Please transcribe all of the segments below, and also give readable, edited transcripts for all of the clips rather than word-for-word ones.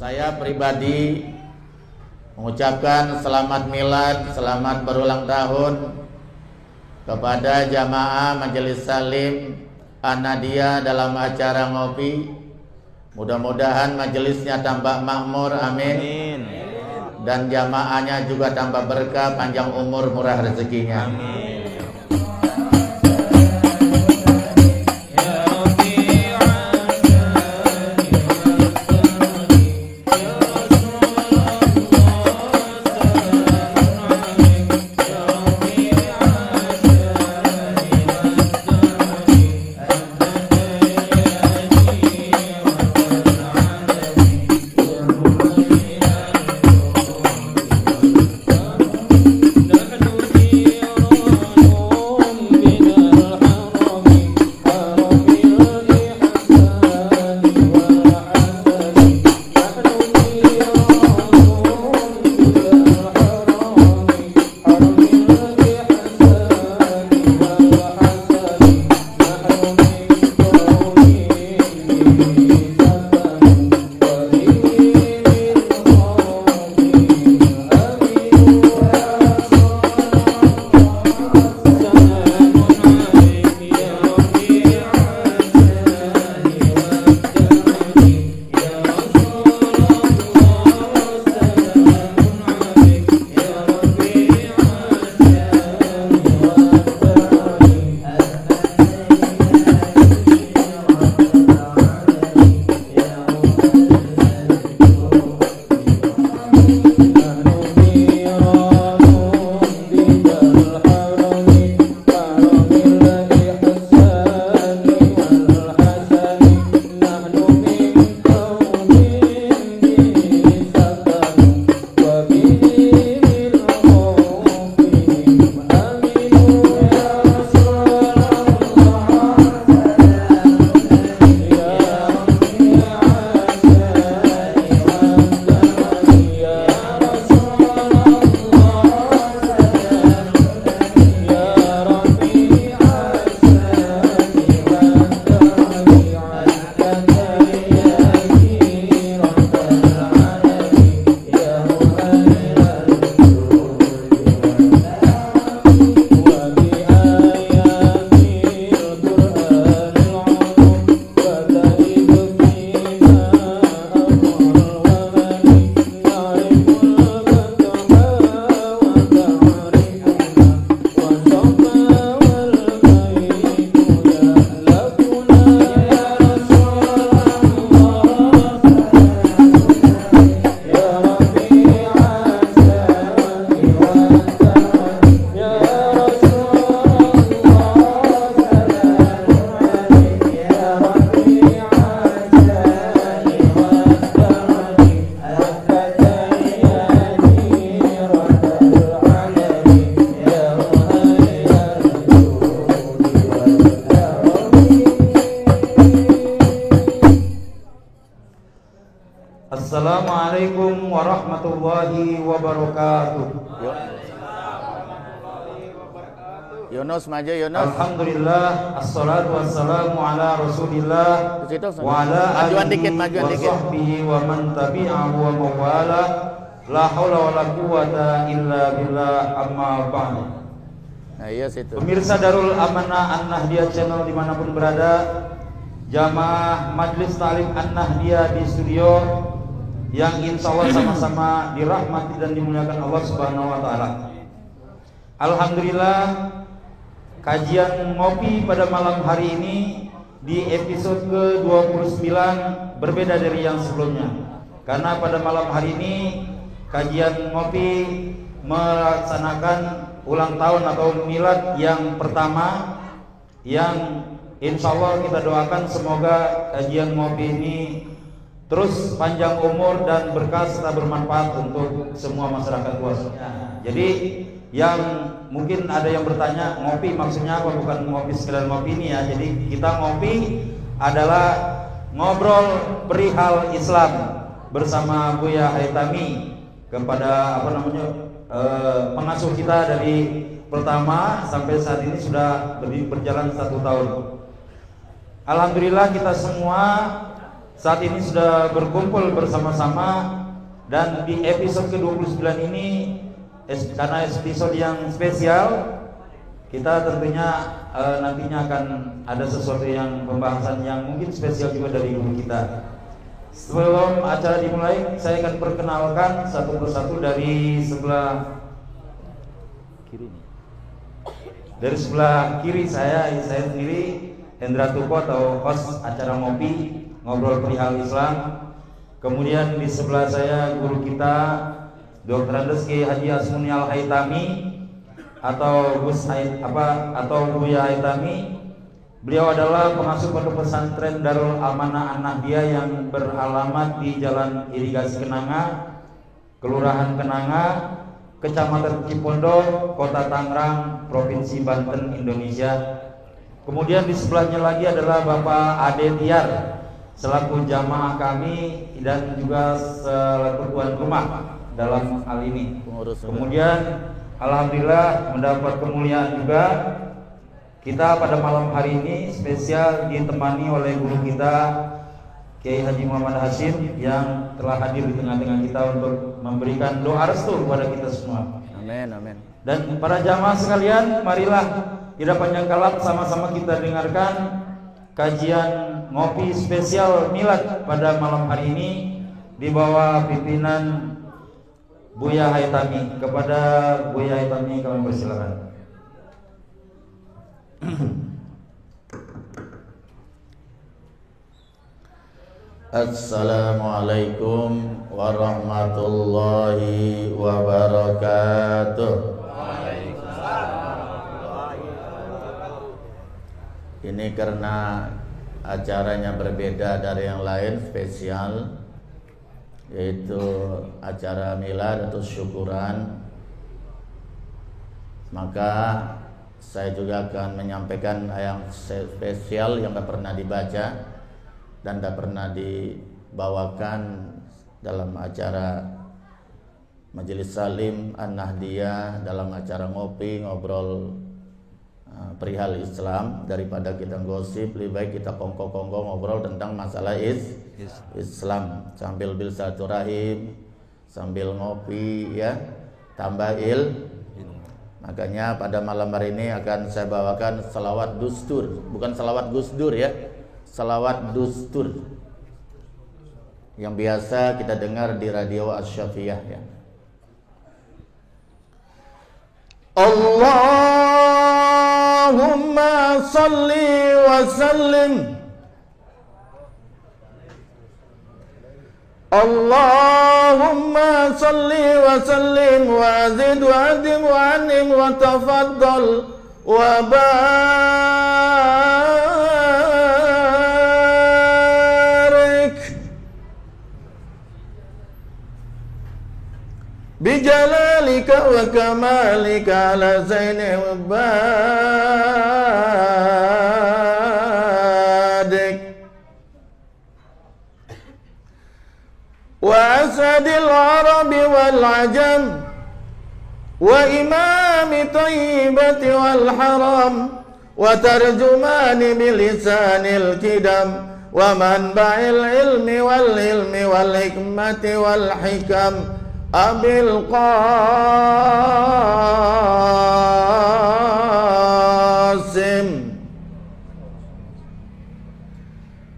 Saya pribadi mengucapkan selamat milad, selamat berulang tahun kepada jamaah Majelis Salim An-Nahdiyah dalam acara ngopi. Mudah-mudahan majelisnya tambah makmur, amin. Dan jamaahnya juga tambah berkah, panjang umur, murah rezekinya, amin. Assalamualaikum warahmatullahi wabarakatuh. Yunus maju, Yunus. Alhamdulillah, assalatu wassalamu ala rasulillah wa ala alihi wa sahbihi wa man tabi'ahu wa mawala. La hawla wa la quwata illa billah, amma ba'd. Nah, iya situ. Pemirsa Darul Amanah An-Nahdiyah Channel dimanapun berada, jamaah Majelis Ta'lim An-Nahdiyah di studio yang insya Allah sama-sama dirahmati dan dimuliakan Allah Subhanahu wa Ta'ala. Alhamdulillah, kajian ngopi pada malam hari ini di episode ke-29 berbeda dari yang sebelumnya. Karena pada malam hari ini kajian ngopi melaksanakan ulang tahun atau milad yang pertama, yang insya Allah kita doakan semoga kajian ngopi ini terus panjang umur dan berkah serta bermanfaat untuk semua masyarakat luas. Jadi yang mungkin ada yang bertanya, ngopi maksudnya apa? Bukan ngopi sekedar ngopi ini ya. Jadi kita ngopi adalah ngobrol perihal Islam bersama Buya Haitami kepada pengasuh kita dari pertama sampai saat ini sudah berjalan 1 tahun. Alhamdulillah kita semua saat ini sudah berkumpul bersama-sama, dan di episode ke-29 ini karena episode yang spesial, kita tentunya nantinya akan ada sesuatu yang pembahasan yang mungkin spesial juga dari guru kita. Sebelum acara dimulai, saya akan perkenalkan satu persatu dari sebelah kiri. Dari sebelah kiri saya sendiri Hendra Tuko atau host acara ngopi ngobrol perihal Islam. Kemudian di sebelah saya guru kita Dr. Andes Kiai Haji Asmuni Al-Haitami atau Buya Haitami. Beliau adalah pengasuh pondok pesantren Darul Amanah An-Nahdiyah yang beralamat di Jalan Irigasi Kenanga, Kelurahan Kenanga, Kecamatan Cipondo, Kota Tangerang, Provinsi Banten, Indonesia. Kemudian di sebelahnya lagi adalah Bapak Ade Tiar selaku jamaah kami dan juga selaku tuan rumah dalam hal ini. Kemudian alhamdulillah mendapat kemuliaan juga. Kita pada malam hari ini spesial ditemani oleh guru kita Kiai Haji Muhammad Hashim yang telah hadir di tengah-tengah kita untuk memberikan doa restu kepada kita semua. Amin, amin. Dan para jamaah sekalian, marilah tidak panjang kalap sama-sama kita dengarkan kajian ngopi spesial milad pada malam hari ini di bawah pimpinan Buya Haitami. Kepada Buya Haitami kami persilakan. Assalamualaikum warahmatullahi wabarakatuh. Ini karena acaranya berbeda dari yang lain, spesial, yaitu acara milad atau syukuran, maka saya juga akan menyampaikan yang spesial yang tidak pernah dibaca dan tidak pernah dibawakan dalam acara Majelis Salim An-Nahdiyah, dalam acara ngopi ngobrol perihal Islam. Daripada kita gosip, lebih baik kita kongko-kongko ngobrol tentang masalah Islam sambil bil silaturahim, sambil ngopi ya, tambah Makanya pada malam hari ini akan saya bawakan salawat dustur, bukan salawat gusdur ya, salawat dustur yang biasa kita dengar di radio Asy-Syafiyah ya. Allahumma salli wa sallim, Allahumma salli wa sallim wa zid wa adim wa anim wa tafaddal wa barik bijalalika wa kamalika ala zaini wa وأسد العرب والعجم وإمام طيبة والحرم وترجمان بلسان الكدم ومنبع العلم والعلم والحكمة والحكم أبي القاسم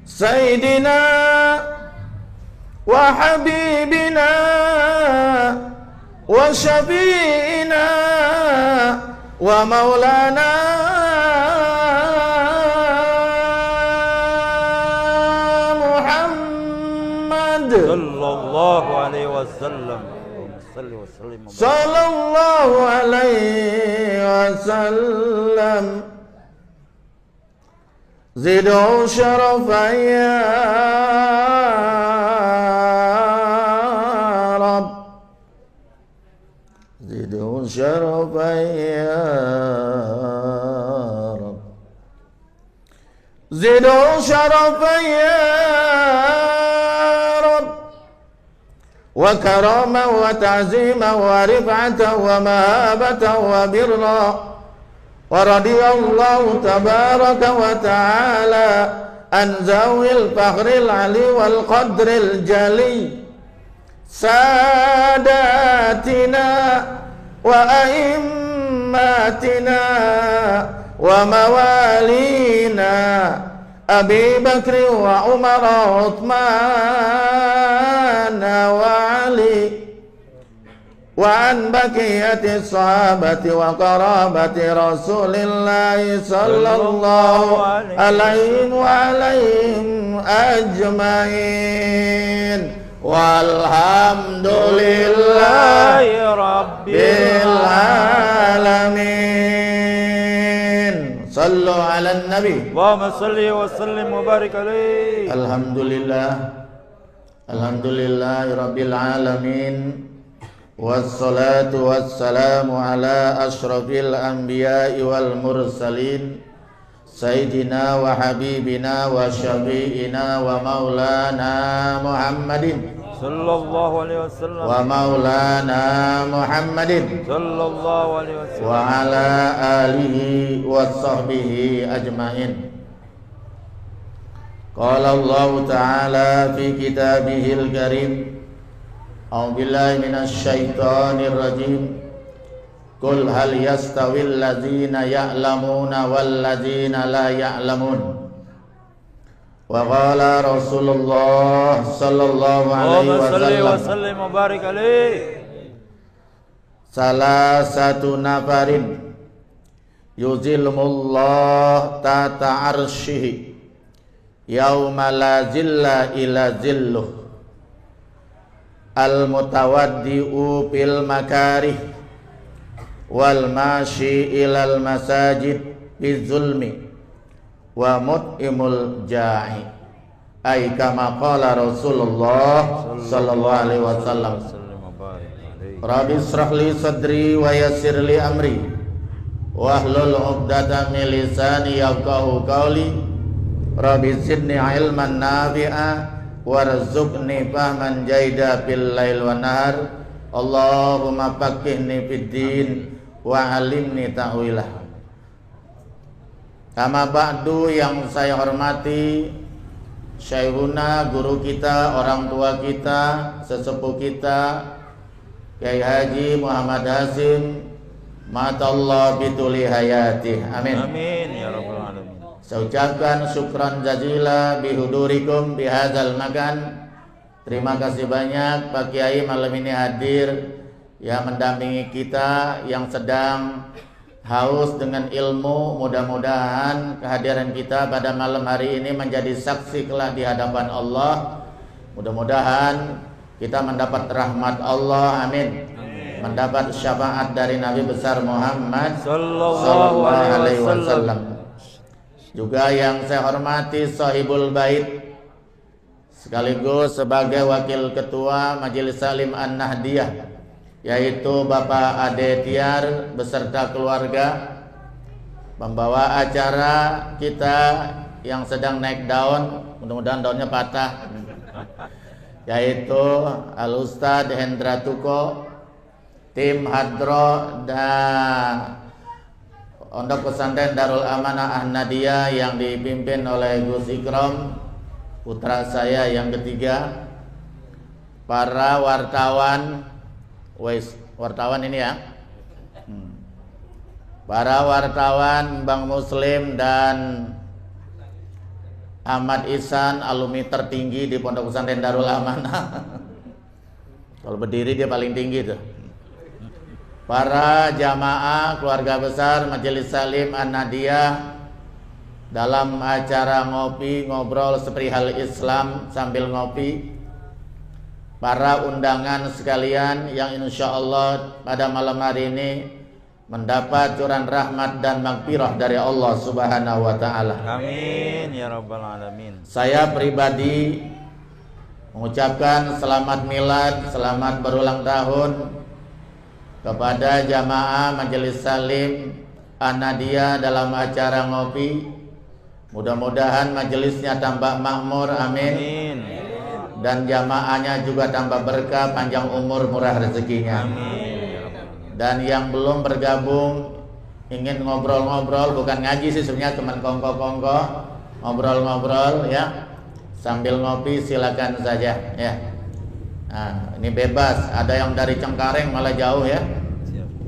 سيدنا وحبيبنا وشفينا ومولانا محمد صلى الله عليه وسلم. صلى الله عليه وسلم. زدوا شرفا يا شرفا يا رب زدوا شرفا يا رب وكرما وتعزيما ورفعة ومهابة وبرا ورضي الله تبارك وتعالى an zawil fakhril ali wal qadril jali sadatina wa aimmatina wa mawalina Abi Bakri wa Umar wa Uthman wa Ali wa an baqiyati sahabati wa qarabati Rasulillahi sallallahu alaihi wa alaihim ajmain walhamdulillahi rabbil alamin. Sallu ala nabi. Allahumma salli wa sallim wa barik alaihi. Alhamdulillahi rabbil alamin. Wassalatu wassalamu ala ashrafil anbiya'i wal mursalin Sayyidina wa habibina wa syafi'ina wa maulana Muhammadin sallallahu alaihi wasallam wa maulana Muhammadin sallallahu alaihi wasallam wa ala alihi wa sahbihi ajmain. Qala Allah ta'ala fi kitabihil karim A'udzu billahi minasy syaithanir rajim. Qul hal yastawil ladzina ya'lamuna wal ladzina la ya'lamun. Wa qala Rasulullah sallallahu alaihi wasallam wa barik alaihi. Salah satu nafarin yuzilhumullah tata arsyihi yauma la zilla ila zilluh. Al-mutawaddi'u bil makarih wal mashi ilal masajid bizulmi wa mut'imul ja'i ay kama qala Rasulullah sallallahu alaihi wasallam. Rabbi israh li sadri wa yassir li amri wa hlul 'uqdatam min lisani yafqahu qawli. Rabbi zidni ilman nafi'a warzuqni fahman jaida bil lail wan nahar. Allahumma faqihni fid din wa 'allimni ta'wilah. Amma ba'du, yang saya hormati Syekhuna, guru kita, orang tua kita, sesepuh kita Kiai Haji Muhammad Hasim, matallah bituli hayatih. Amin. Amin ya rabbal alamin. Saya ucapkan syukran jazila bihudurikum bihadzal makan. Terima kasih banyak Pak Kiai malam ini hadir, yang mendampingi kita yang sedang haus dengan ilmu. Mudah-mudahan kehadiran kita pada malam hari ini menjadi saksi kelak di hadapan Allah. Mudah-mudahan kita mendapat rahmat Allah. Amin. Mendapat syafaat dari Nabi besar Muhammad sallallahu alaihi wasallam. Juga yang saya hormati Sahibul Bait, sekaligus sebagai wakil ketua Majelis Salim An-Nahdiyah, yaitu Bapak Ade Tiar beserta keluarga, membawa acara kita yang sedang naik daun, mudah-mudahan daunnya patah, yaitu Al-Ustadz Hendra Tuko, tim Hadro dan Pondok Pesantren Darul Amanah Ahmadiyah yang dipimpin oleh Gus Ikram, putra saya yang ketiga, para wartawan, wartawan ini ya, para wartawan Bank Muslim dan Ahmad Ihsan, alumni tertinggi di Pondok Pesantren Darul Amanah. Kalau berdiri dia paling tinggi tuh. Para jamaah keluarga besar Majelis Salim An-Nahdiyah dalam acara ngopi ngobrol seperihal Islam sambil ngopi. Para undangan sekalian yang insya Allah pada malam hari ini mendapat curahan rahmat dan magfirah dari Allah Subhanahu wa Ta'ala. Amin ya rabbal alamin. Saya pribadi mengucapkan selamat milad, selamat berulang tahun kepada jamaah Majelis Salim An-Nahdiyah dalam acara ngopi. Mudah-mudahan majelisnya tambah makmur, amin. Dan jamaahnya juga tambah berkah, panjang umur, murah rezekinya, amin. Dan yang belum bergabung ingin ngobrol-ngobrol, bukan ngaji sih sebenarnya, cuma kongko-kongko, ngobrol-ngobrol ya. Sambil ngopi silakan saja ya. Nah, ini bebas. Ada yang dari Cengkareng malah jauh ya.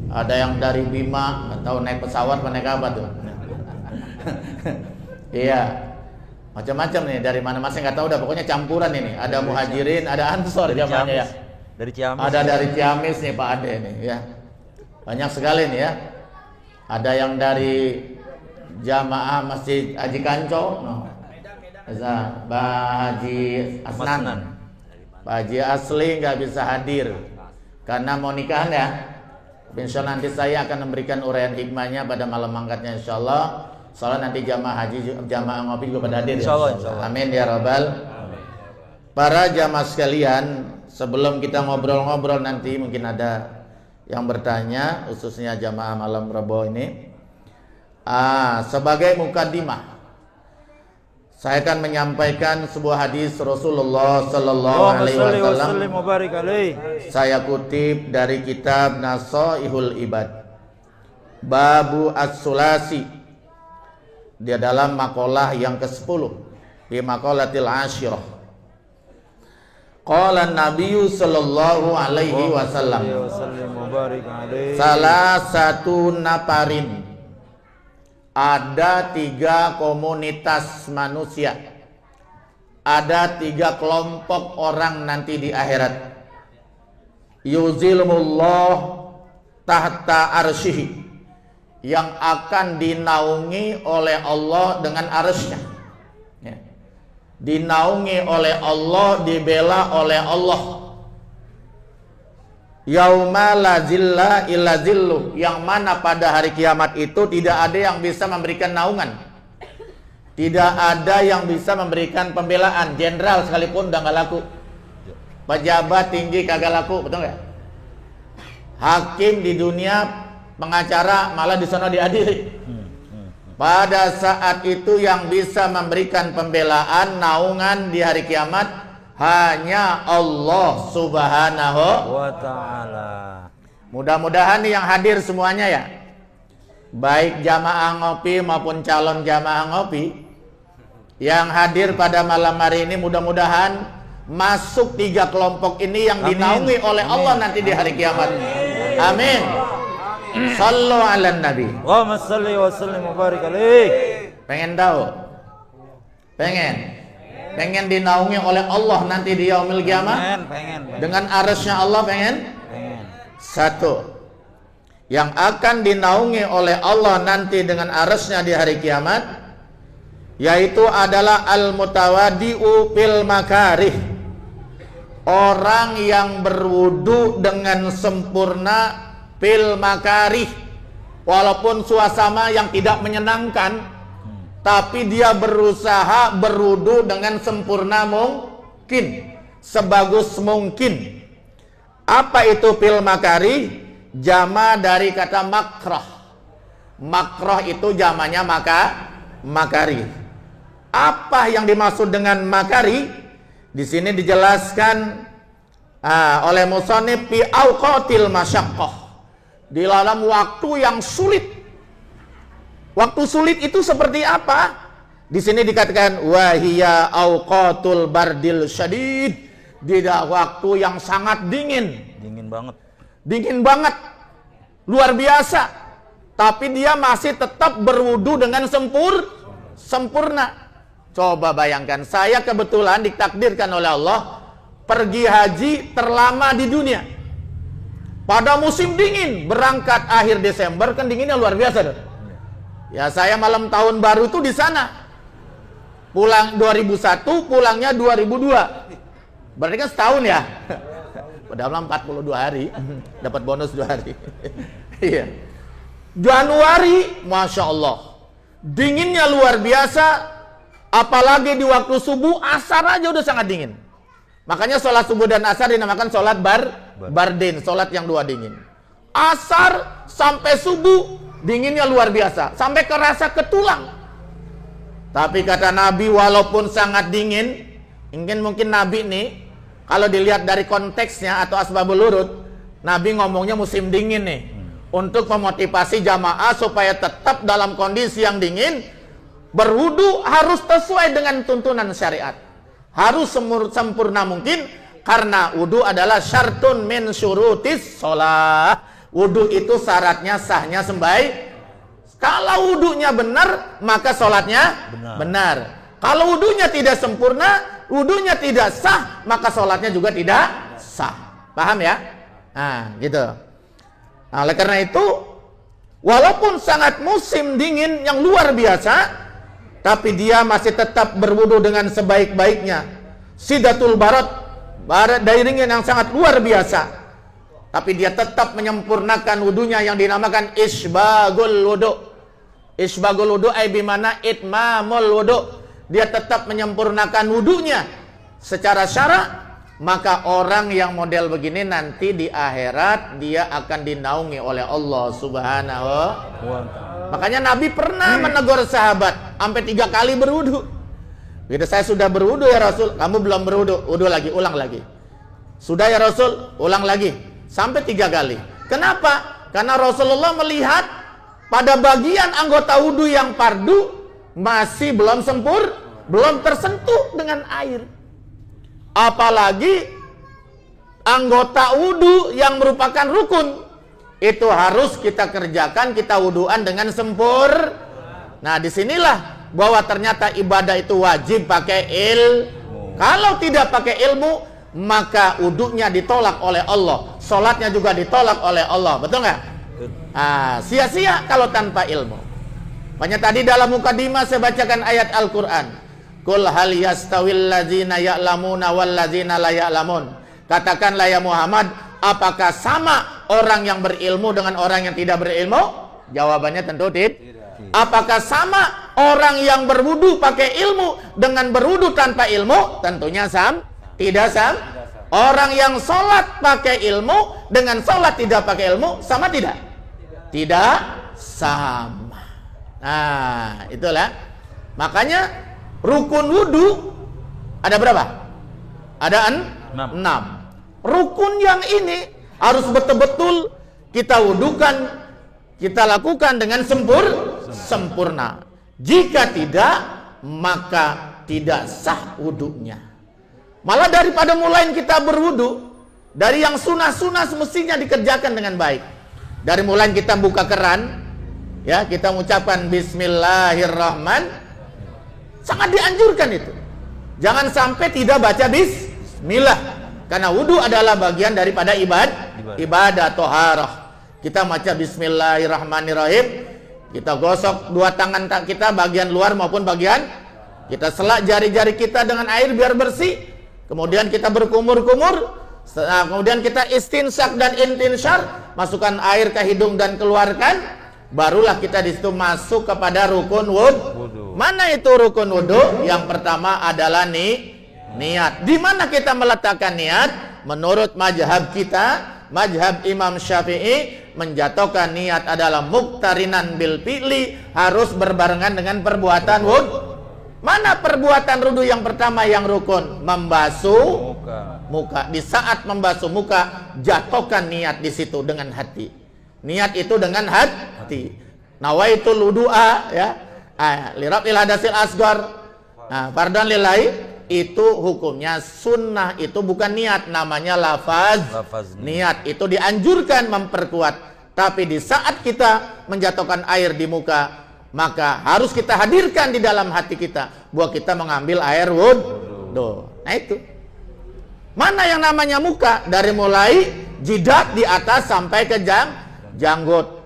Ada yang dari Bima, nggak tahu naik pesawat apa naik apa tuh. Iya. Macam-macam nih dari mana masih nggak tahu, udah pokoknya campuran ini. Ada muhajirin, ada ansor zamannya ya. Dari Ciamis. Ada dari Ciamis nih Pak Ade nih ya. Banyak sekali nih ya. Ada yang dari jamaah Masjid Haji Kanco, Pak Haji Asnan. Pak Haji Asli nggak bisa hadir karena mau nikahan ya. Insya Allah nanti saya akan memberikan uraian hikmahnya pada malam mangkatnya insya Allah. Soalnya nanti jamaah haji, jamaah ngopi juga pada hadir. Insya Allah. Amin ya Rabbal. Para jamaah sekalian, sebelum kita ngobrol-ngobrol nanti mungkin ada yang bertanya, khususnya jamaah malam Rabu ini. Sebagai mukadimah, saya akan menyampaikan sebuah hadis Rasulullah Sallallahu Alaihi Wasallam. Saya kutip dari kitab Nasaihul Ibad, Babu As-Sulasi. Dia dalam makalah yang ke-10 di Maqalatil Ashirah. Qala Nabi Sallallahu Alaihi Wasallam, salah satu naparin, ada 3 komunitas manusia, ada 3 kelompok orang nanti di akhirat. Yuzilmullah tahta arsyihi, yang akan dinaungi oleh Allah dengan arsy-Nya. Ya. Dinaungi oleh Allah, dibela oleh Allah. Yauma la zilla illa zillu, yang mana pada hari kiamat itu tidak ada yang bisa memberikan naungan, tidak ada yang bisa memberikan pembelaan. Jenderal sekalipun udah nggak laku, pejabat tinggi kagak laku, betul nggak? Hakim di dunia, pengacara malah di sana diadili. Pada saat itu yang bisa memberikan pembelaan, naungan di hari kiamat hanya Allah Subhanahu wa ta'ala. Mudah-mudahan yang hadir semuanya ya, baik jamaah ngopi maupun calon jamaah ngopi yang hadir pada malam hari ini, mudah-mudahan masuk 3 kelompok ini yang dinaungi oleh Allah nanti di hari kiamat. Amin. Sallu ala nabi. Wa salli wa sallim wa barik alaih. Pengen tahu? Pengen dinaungi oleh Allah nanti di yaumil kiamat? Pengen. Dengan arsy-Nya Allah pengen? Satu, yang akan dinaungi oleh Allah nanti dengan arsy-Nya di hari kiamat, yaitu adalah al-mutawadi'u fil makarih, orang yang berwudu dengan sempurna fil makarih, walaupun suasana yang tidak menyenangkan, tapi dia berusaha berwudu dengan sempurna mungkin, sebagus mungkin. Apa itu fil makari? Jama dari kata makrah. Makrah itu jamanya makari. Apa yang dimaksud dengan makari? Di sini dijelaskan oleh musannif fi auqatil masyaqqah, di dalam waktu yang sulit. Waktu sulit itu seperti apa? Di sini dikatakan wahiya auqatul bardil syadid, di waktu yang sangat dingin. Dingin banget. Luar biasa. Tapi dia masih tetap berwudu dengan sempurna. Coba bayangkan, saya kebetulan ditakdirkan oleh Allah pergi haji terlama di dunia. Pada musim dingin, berangkat akhir Desember, kan dinginnya luar biasa tuh. Ya, saya malam tahun baru itu di sana. Pulang 2001, pulangnya 2002. Berarti kan setahun ya. Padahal 42 hari, dapat bonus 2 hari. Iya. Januari, Masya Allah, dinginnya luar biasa. Apalagi di waktu subuh, asar aja udah sangat dingin. Makanya sholat subuh dan asar dinamakan sholat bardin, sholat yang 2 dingin. Asar sampai subuh dinginnya luar biasa, sampai kerasa ke tulang. Tapi kata Nabi, walaupun sangat dingin, mungkin Nabi nih, kalau dilihat dari konteksnya atau asbabul urud, Nabi ngomongnya musim dingin nih, untuk memotivasi jamaah supaya tetap dalam kondisi yang dingin, Berwudu harus sesuai dengan tuntunan syariat. Harus sempurna mungkin, karena wudu adalah syartun min syurutis sholah. Wudu itu syaratnya sahnya Kalau wudunya benar, maka sholatnya benar. Kalau wudunya tidak sempurna, wudunya tidak sah, maka sholatnya juga tidak sah. Paham ya? Nah, gitu. Nah, oleh karena itu, walaupun sangat musim dingin yang luar biasa, tapi dia masih tetap berwudu dengan sebaik-baiknya. Sidatul barat dairingin yang sangat luar biasa. Tapi dia tetap menyempurnakan wudunya yang dinamakan isbagul wudu. Isbagul wudu ay bimana itmamul wudu. Dia tetap menyempurnakan wudunya secara syarak, maka orang yang model begini nanti di akhirat dia akan dinaungi oleh Allah Subhanahu wa ta'ala. Makanya Nabi pernah menegur sahabat sampai 3 kali berwudu. Begitu saya sudah berwudu ya Rasul, kamu belum berwudu, wudu lagi, ulang lagi. Sudah ya Rasul, ulang lagi, sampai 3 kali. Kenapa? Karena Rasulullah melihat pada bagian anggota wudu yang fardu masih belum belum tersentuh dengan air. Apalagi anggota wudu yang merupakan rukun, itu harus kita kerjakan, kita wuduan dengan Nah, disinilah bahwa ternyata ibadah itu wajib pakai ilmu. Kalau tidak pakai ilmu, maka wudunya ditolak oleh Allah, sholatnya juga ditolak oleh Allah. Betul nggak? Sia-sia kalau tanpa ilmu. Makanya tadi dalam mukadimah saya bacakan ayat Al-Quran. Qul hal yastawil ladzina ya'lamuna wal ladzina la ya'lamun. Katakanlah ya Muhammad, apakah sama orang yang berilmu dengan orang yang tidak berilmu? Jawabannya tentu tidak. Apakah sama orang yang berwudu pakai ilmu dengan berwudu tanpa ilmu? Tentunya tidak sama. Orang yang sholat pakai ilmu dengan sholat tidak pakai ilmu sama tidak? Tidak sama. Nah, itulah. Makanya rukun wudu ada berapa? Ada 6. Rukun yang ini harus betul-betul kita wudukan, kita lakukan dengan sempurna. Jika tidak, maka tidak sah wudunya. Malah daripada mulai kita berwudu, dari yang sunah-sunah semestinya dikerjakan dengan baik. Dari mulai kita buka keran, ya, kita mengucapkan Bismillahirrahmanirrahim, sangat dianjurkan itu. Jangan sampai tidak baca Bismillah, karena wudu adalah bagian daripada ibadah toharah. Kita baca Bismillahirrahmanirrahim, kita gosok 2 tangan kita, bagian luar maupun bagian, kita selak jari-jari kita dengan air biar bersih. Kemudian kita berkumur-kumur, kemudian kita istinsak dan intinsyar, masukkan air ke hidung dan keluarkan, barulah kita di situ masuk kepada rukun wudu. Mana itu rukun wudu? Yang pertama adalah niat. Di mana kita meletakkan niat? Menurut mazhab kita, mazhab Imam Syafi'i, menjatuhkan niat adalah muqtarinan bil fi'li, harus berbarengan dengan perbuatan wudu. Mana perbuatan wudu yang pertama yang rukun? Membasuh muka. Di saat membasuh muka, jatuhkan niat di situ dengan hati. Niat itu dengan hati. Nawaitul wudu'a, ya. Lirafil hadasil asgar. Nah, fardhan lillahi, itu hukumnya sunnah, itu bukan niat, namanya lafaz. Niat itu dianjurkan memperkuat. Tapi di saat kita menjatuhkan air di muka, maka harus kita hadirkan di dalam hati kita bahwa kita mengambil air wudu. Nah itu. Mana yang namanya muka? Dari mulai jidat di atas sampai ke janggut.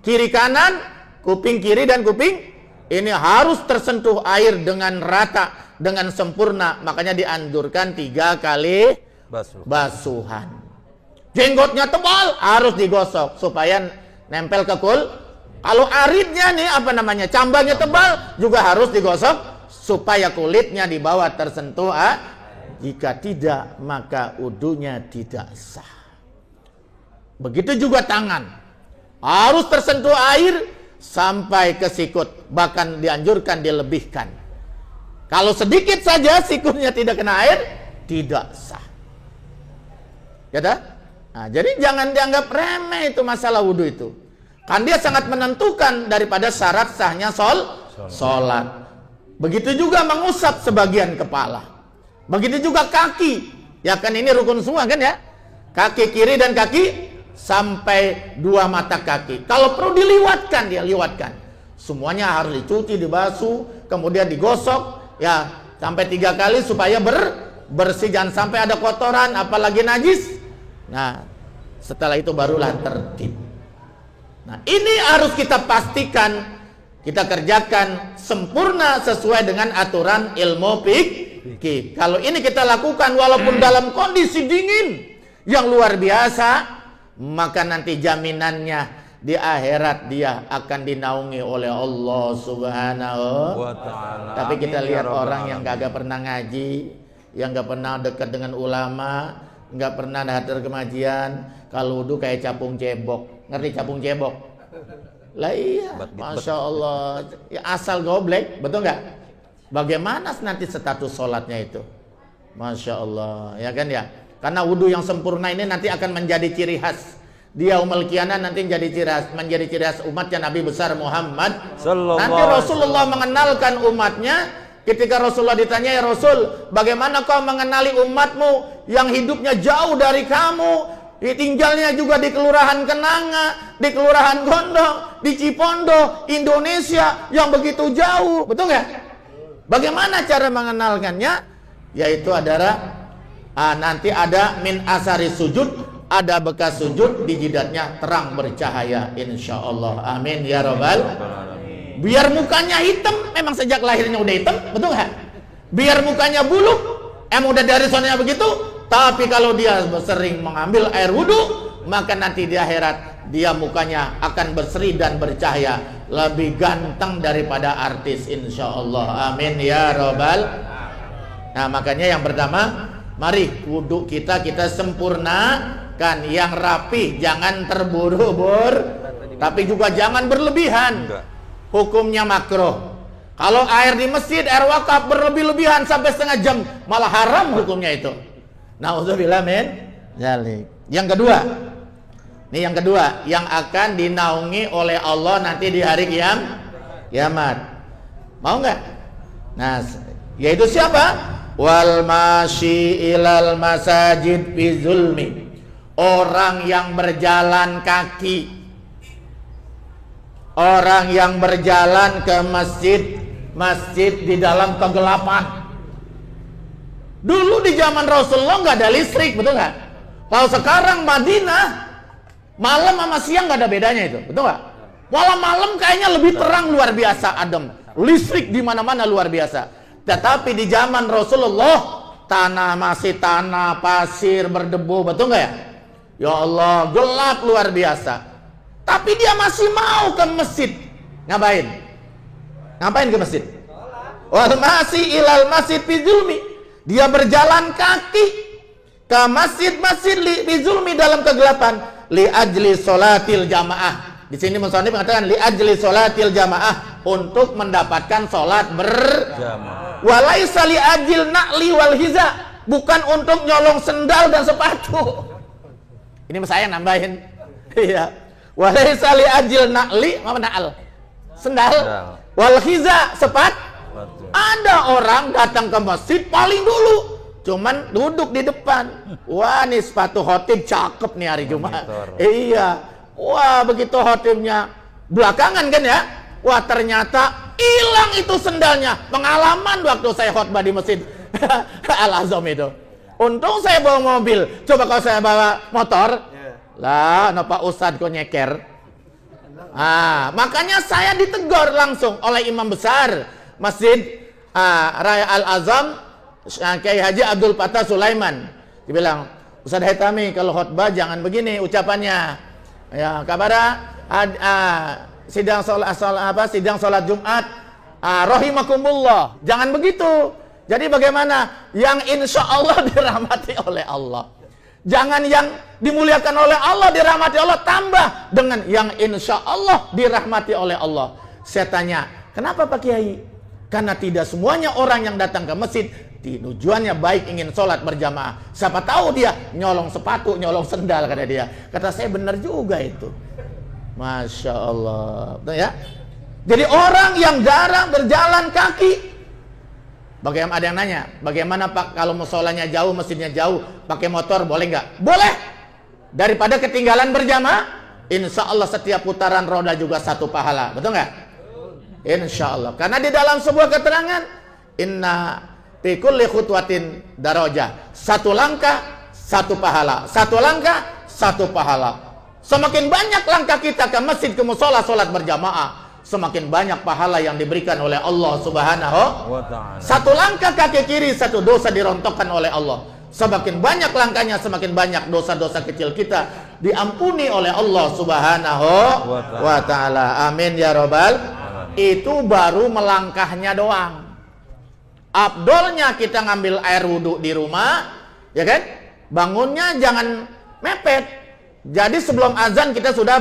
Kiri kanan, kuping kiri dan kuping ini harus tersentuh air dengan rata, dengan sempurna. Makanya dianjurkan 3 kali basuhan. Jenggotnya tebal, harus digosok supaya nempel ke Kalau aritnya nih, cambangnya tebal, juga harus digosok supaya kulitnya di bawah tersentuh. Jika tidak, maka wudunya tidak sah. Begitu juga tangan, harus tersentuh air sampai ke sikut, bahkan dianjurkan dilebihkan. Kalau sedikit saja sikutnya tidak kena air, tidak sah. Nah, jadi jangan dianggap remeh itu masalah wudu itu. Kan dia sangat menentukan daripada syarat sahnya sholat. Begitu juga mengusap sebagian kepala. Begitu juga kaki. Ya kan ini rukun semua kan ya. Kaki kiri dan kaki sampai 2 mata kaki. Kalau perlu diliwatkan, dia liwatkan. Semuanya harus dicuci, dibasuh, kemudian digosok ya sampai 3 kali supaya bersih, jangan sampai ada kotoran apalagi najis. Nah, setelah itu barulah tertib. Nah, ini harus kita pastikan kita kerjakan sempurna sesuai dengan aturan ilmu fikih. Kalau ini kita lakukan walaupun dalam kondisi dingin yang luar biasa, maka nanti jaminannya di akhirat dia akan dinaungi oleh Allah Subhanahu wa Ta'ala. Tapi kita lihat orang yang kagak pernah ngaji, yang gak pernah dekat dengan ulama, gak pernah hadir kemajian, kalau wudu kayak capung cebok. Ngerti capung cebok? Lah iya, Masya Allah ya, asal goblek, betul nggak? Bagaimana nanti status sholatnya itu? Masya Allah, ya kan ya? Karena wudhu yang sempurna ini nanti akan menjadi ciri khas dia yaumul qiyamah, nanti menjadi ciri khas umatnya Nabi besar Muhammad. Nanti Rasulullah mengenalkan umatnya. Ketika Rasulullah ditanya, ya Rasul, bagaimana kau mengenali umatmu yang hidupnya jauh dari kamu? Tinggalnya juga di Kelurahan Kenanga, di Kelurahan Gondong, di Cipondo, Indonesia yang begitu jauh, betul nggak? Bagaimana cara mengenalkannya? Yaitu adalah nanti ada min asari sujud, ada bekas sujud di jidatnya terang bercahaya, insya Allah. Amin ya robbal. Biar mukanya hitam, memang sejak lahirnya udah hitam, betul nggak? Biar mukanya buluk, udah dari sonanya begitu. Tapi kalau dia sering mengambil air wudhu, maka nanti di akhirat dia mukanya akan berseri dan bercahaya, lebih ganteng daripada artis, insya Allah. Amin ya robbal. Nah, makanya yang pertama, mari wudhu kita sempurnakan yang rapi, jangan terburu-buru, tapi juga jangan berlebihan. Hukumnya makruh. Kalau air di masjid, air wakaf berlebih-lebihan sampai setengah jam, malah haram hukumnya itu. Nauzubillah min dzalik. Yang kedua, nih yang kedua yang akan dinaungi oleh Allah nanti di hari kiamat. Mau nggak? Nah, yaitu siapa? Wal masyi ilal masajid fi zulmi. Orang yang berjalan kaki. Orang yang berjalan ke masjid di dalam kegelapan. Dulu di zaman Rasulullah nggak ada listrik, betul nggak? Kalau sekarang Madinah malam sama siang nggak ada bedanya itu, betul nggak? Malam kayaknya lebih terang luar biasa, adem. Listrik di mana-mana luar biasa. Tetapi di zaman Rasulullah masih tanah pasir berdebu, betul nggak ya? Ya Allah, gelap luar biasa. Tapi dia masih mau ke masjid. Ngapain? Ngapain ke masjid? Wal masih ilal masjid fi zulmi. Dia berjalan kaki ke masjid-masjid fi zulmi dalam kegelapan, li ajli sholatil jamaah. Di sini musannif mengatakan li ajli sholatil jamaah, untuk mendapatkan sholat berjamaah. Walaisa li ajil na'li wal hiza, bukan untuk nyolong sendal dan sepatu. Ini saya nambahin. Iya. Walaisa li ajil na'li, apa na'al? Sendal. Wal hiza, sepatu. Ada orang datang ke masjid paling dulu, cuman duduk di depan. Wah, nih sepatu khotib cakep nih hari Jumat. Iya. Wah, begitu khotibnya belakangan kan ya. Wah, ternyata hilang itu sendalnya. Pengalaman waktu saya khotbah di masjid Al-Azam itu. Untung saya bawa mobil. Coba kalau saya bawa motor, lah, Pak Ustadz kok nyeker. Makanya saya ditegur langsung oleh imam besar Masjid Raya Al-Azam, Kiai Haji Abdul Fattah Sulaiman. Dia bilang, Ustaz Haitami kalau khutbah jangan begini ucapannya. Ya, kabara sidang salat Jumat, rahimakumullah. Jangan begitu. Jadi bagaimana? Yang insya Allah dirahmati oleh Allah. Jangan yang dimuliakan oleh Allah, dirahmati Allah, tambah dengan yang insya Allah dirahmati oleh Allah. Saya tanya, kenapa Pak Kiai? Karena tidak semuanya orang yang datang ke masjid tujuannya baik ingin sholat berjamaah. Siapa tahu dia nyolong sepatu, nyolong sendal, kata dia. Kata saya benar juga itu. Masya Allah. Betul ya? Jadi orang yang jarang berjalan kaki, bagaimana, ada yang nanya, bagaimana Pak kalau musolanya jauh, masjidnya jauh, pakai motor boleh nggak? Boleh. Daripada ketinggalan berjamaah, insya Allah setiap putaran roda juga satu pahala, betul nggak? Insya Allah. Karena di dalam sebuah keterangan, inna fi kulli khutwatin darajah, satu langkah satu pahala, satu langkah satu pahala. Semakin banyak langkah kita ke masjid, ke musola, sholat berjamaah, semakin banyak pahala yang diberikan oleh Allah Subhanahu wa ta'ala. Satu langkah kaki kiri, satu dosa dirontokkan oleh Allah. Semakin banyak langkahnya, semakin banyak dosa-dosa kecil kita diampuni oleh Allah Subhanahu wa ta'ala. Amin ya robbal. Itu baru melangkahnya doang. Abdolnya kita ngambil air wudhu di rumah, ya kan? Bangunnya jangan mepet. Jadi sebelum azan kita sudah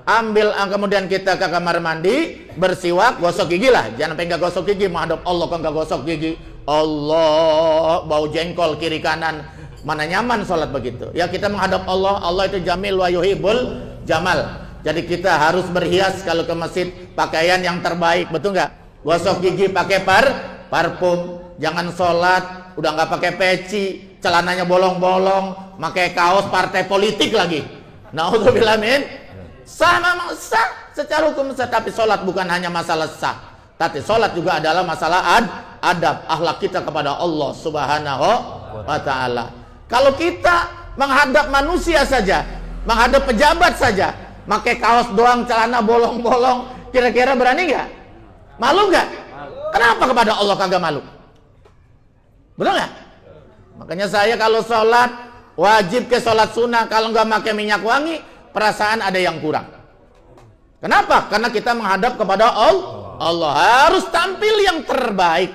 ambil, kemudian kita ke kamar mandi, bersiwak, gosok gigi lah. Jangan pengen gosok gigi, menghadap Allah kok nggak gosok gigi. Allah, bau jengkol kiri kanan. Mana nyaman sholat begitu. Ya kita menghadap Allah, Allah itu jamil wa yuhibbul jamal. Jadi kita harus berhias kalau ke masjid, pakaian yang terbaik, betul nggak? Gosok gigi pakai parfum. Jangan sholat udah nggak pakai peci, celananya bolong-bolong, pakai kaos partai politik lagi. Naudzubillah min. Sah memang sah secara hukum sah, tapi sholat bukan hanya masalah sah, tapi sholat juga adalah masalah adab, akhlak kita kepada Allah Subhanahu wa ta'ala. Kalau kita menghadap manusia saja, menghadap pejabat saja, pakai kaos doang, celana bolong-bolong, kira-kira berani nggak? Malu nggak? Kenapa kepada Allah kagak malu? Betul nggak? Makanya saya kalau sholat wajib ke sholat sunnah, kalau nggak pakai minyak wangi, perasaan ada yang kurang. Kenapa? Karena kita menghadap kepada Allah. Harus tampil yang terbaik,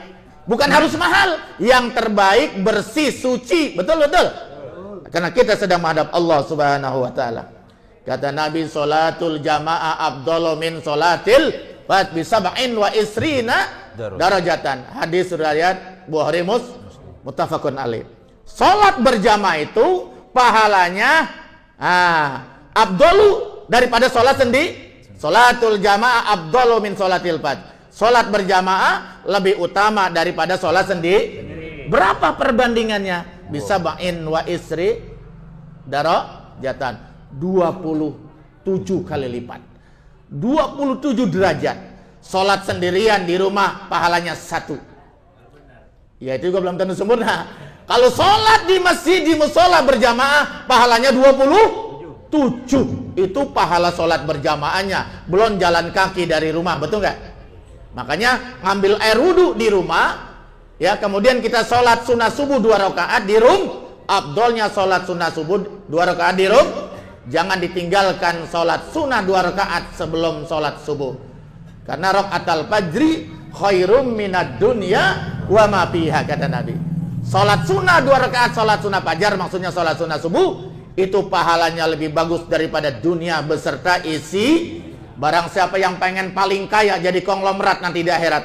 bukan harus mahal, yang terbaik, bersih, suci, betul. Karena kita sedang menghadap Allah Subhanahu wa ta'ala. Kata Nabi, sholatul jamaah afdalu min sholatil fard bi sab'in wa isrina darajatan. Hadis riwayat Bukhari muttafaqun alaih. Sholat berjamaah itu pahalanya afdalu daripada sholat sendiri. Sholatul jamaah afdalu min sholatil fard. Sholat berjamaah lebih utama daripada sholat sendiri. Berapa perbandingannya? Bisa ba'in wa isri darajatan, 27 kali lipat, 27 derajat. Sholat sendirian di rumah pahalanya 1. Ya itu juga belum tentu sempurna. Kalau sholat di masjid, di musola berjamaah, pahalanya 27. Itu pahala sholat berjamaahnya, belum jalan kaki dari rumah, betul nggak? Makanya ngambil air wudhu di rumah, ya, kemudian kita sholat sunnah subuh 2 rakaat di rumah. Afdolnya sholat sunnah subuh 2 rakaat di rumah. Jangan ditinggalkan sholat sunnah 2 rakaat sebelum sholat subuh. Karena rakaatul fajri khairum minad dunya wa ma fiha, kata Nabi. Sholat sunnah 2 rakaat, sholat sunnah fajar, maksudnya sholat sunnah subuh, itu pahalanya lebih bagus daripada dunia beserta isi. Barang siapa yang pengen paling kaya jadi konglomerat nanti di akhirat,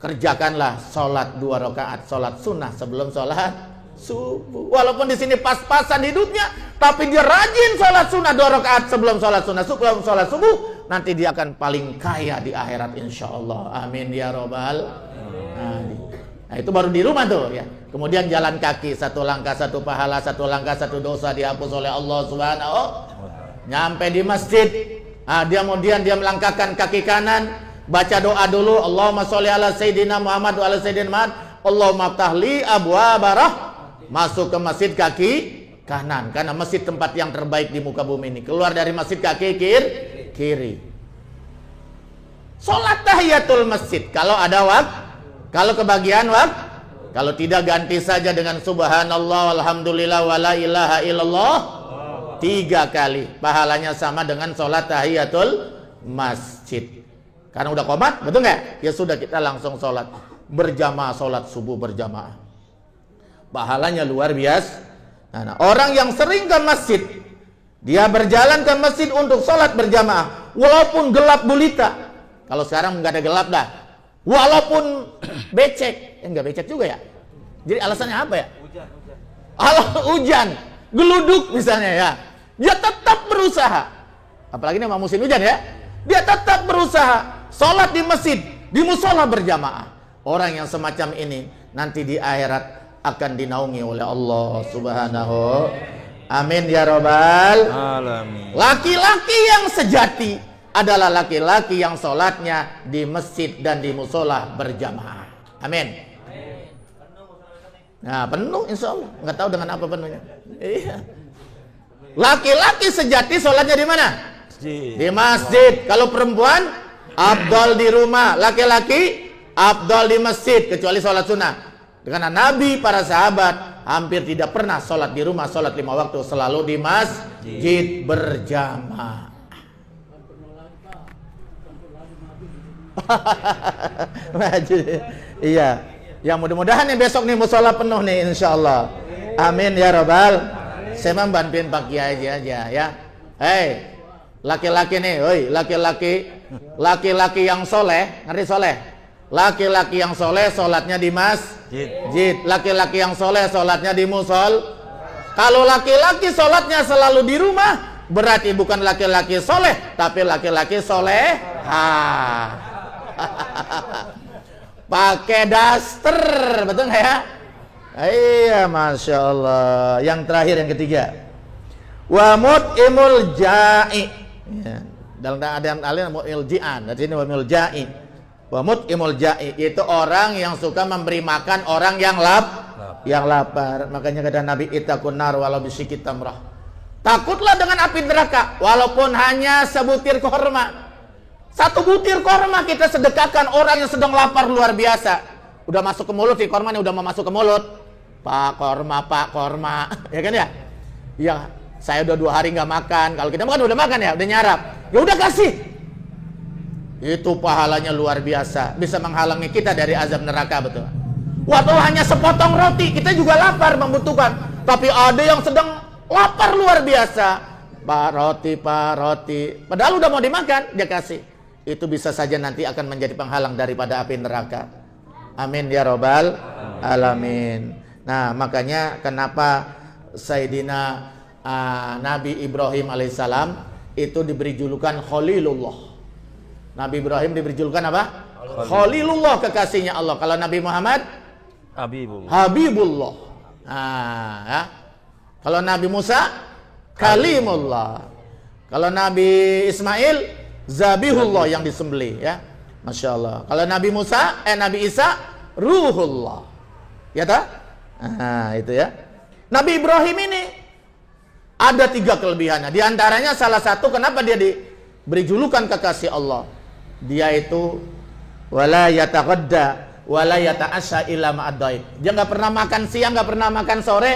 kerjakanlah sholat 2 rakaat, sholat sunnah sebelum sholat subuh. Walaupun di sini pas-pasan hidupnya, tapi dia rajin sholat sunnah 2 rakaat sebelum sholat sunnah, sebelum sholat subuh, nanti dia akan paling kaya di akhirat insya Allah. Amin ya robbal. Nah itu baru di rumah tuh ya. Kemudian jalan kaki, 1 langkah 1 pahala, 1 langkah 1 dosa dihapus oleh Allah Subhanahu. Nyampe di masjid, kemudian dia melangkahkan kaki kanan, baca doa dulu, Allahumma sholli ala sayyidina Muhammad wa ala sayyidina Muhammad, Allahumma ftahli abwaaba rahmah. Masuk ke masjid kaki kanan, karena masjid tempat yang terbaik di muka bumi ini. Keluar dari masjid kaki kiri. Sholat tahiyatul masjid kalau ada waktu, kalau kebagian waktu. Kalau tidak, ganti saja dengan subhanallah walhamdulillah wala ilaha illallah 3 kali. Pahalanya sama dengan sholat tahiyatul masjid. Karena udah qomat, betul nggak? Ya sudah, kita langsung sholat berjamaah, sholat subuh berjamaah. Pahalanya luar biasa. Nah, orang yang sering ke masjid, dia berjalan ke masjid untuk sholat berjamaah, walaupun gelap gulita. Kalau sekarang nggak ada gelap dah. Walaupun becek, enggak becek juga ya. Jadi alasannya apa ya? Hujan, geluduk misalnya ya. Dia tetap berusaha. Apalagi ini musim hujan ya. Dia tetap berusaha sholat di masjid, di musola berjamaah. Orang yang semacam ini nanti di akhirat akan dinaungi oleh Allah Subhanahu. Amin ya Rabbal Alamin. Laki-laki yang sejati adalah laki-laki yang sholatnya di masjid dan di musola berjamaah. Amin. Nah, penuh insya Allah. Nggak tahu dengan apa penuhnya. Iya. Laki-laki sejati sholatnya di mana? Di masjid. Kalau perempuan, afdal di rumah. Laki-laki, afdal di masjid. Kecuali sholat sunnah. Karena Nabi, para sahabat hampir tidak pernah sholat di rumah, sholat 5 waktu, selalu di masjid berjamaah. Iya, ya mudah-mudahan nih besok nih musola penuh nih insya Allah. Amin ya Rabbal. Saya mau bantuin Pak Kiai aja ya. Hei, laki-laki nih, woi laki-laki yang soleh, ngerti soleh? Laki-laki yang soleh sholatnya di masjid. Laki-laki yang soleh sholatnya di musol. Kalau laki-laki sholatnya selalu di rumah, berarti bukan laki-laki soleh, tapi laki-laki soleh. Pakai daster, betul nggak ya? Iya, masya Allah. Yang terakhir, yang ketiga, wa mut'imul ja'i. Ya, dalam ada mut'imul ji'an. Dari sini wa mut'imul ja'i. Wa mut'imul ja'i itu orang yang suka memberi makan orang yang lapar. Makanya kata Nabi, ittaqun nar walau bisyikit tamrah. Takutlah dengan api neraka walaupun hanya sebutir korma. Satu butir korma kita sedekahkan orang yang sedang lapar luar biasa. Udah masuk ke mulut sih kormanya, udah mau masuk ke mulut. Pak korma. Ya kan ya? Ya, saya udah 2 hari nggak makan. Kalau kita makan udah makan ya, udah nyarap. Ya udah kasih. Itu pahalanya luar biasa, bisa menghalangi kita dari azab neraka, betul. Waktu hanya sepotong roti, kita juga lapar membutuhkan. Tapi ada yang sedang lapar luar biasa. Pak roti. Padahal udah mau dimakan, dia kasih. Itu bisa saja nanti akan menjadi penghalang daripada api neraka. Amin ya Rabbal Alamin. Nah, makanya kenapa Sayyidina Nabi Ibrahim alaihissalam itu diberi julukan Khalilullah. Nabi Ibrahim diberi julukan apa? Khalilullah, kekasihnya Allah. Kalau Nabi Muhammad Habibullah. Nah, ya. Kalau Nabi Musa Kalimullah. Kalau Nabi Ismail Zabihullah, yang disembelih, ya. Masya Allah. Kalau Nabi Nabi Isa Ruhullah. Ya tak? Nah, itu ya. Nabi Ibrahim ini ada 3 kelebihannya. Di antaranya salah satu kenapa dia diberi julukan kekasih Allah. Dia itu wala yataghadda wala yata'asha illa ma'ad-daib. Dia nggak pernah makan siang, nggak pernah makan sore.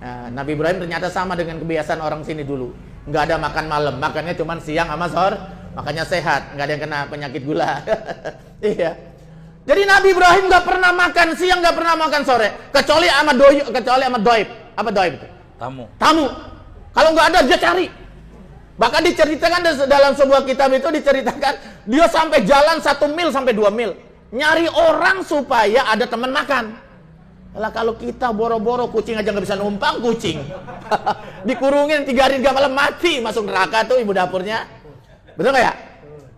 Nah, Nabi Ibrahim ternyata sama dengan kebiasaan orang sini dulu. Nggak ada makan malam, makannya cuma siang sama sore. Makanya sehat, nggak ada yang kena penyakit gula. Iya. Jadi Nabi Ibrahim nggak pernah makan siang, nggak pernah makan sore, kecuali sama doib. Apa doib itu? Tamu. Kalau nggak ada dia cari. Bahkan diceritakan dalam sebuah kitab itu diceritakan dia sampai jalan 1 mil sampai 2 mil nyari orang supaya ada teman makan. Lah kalau kita boro-boro kucing aja nggak bisa numpang kucing. Dikurungin 3 hari 3 malam mati, masuk neraka tuh ibu dapurnya. Betul nggak ya?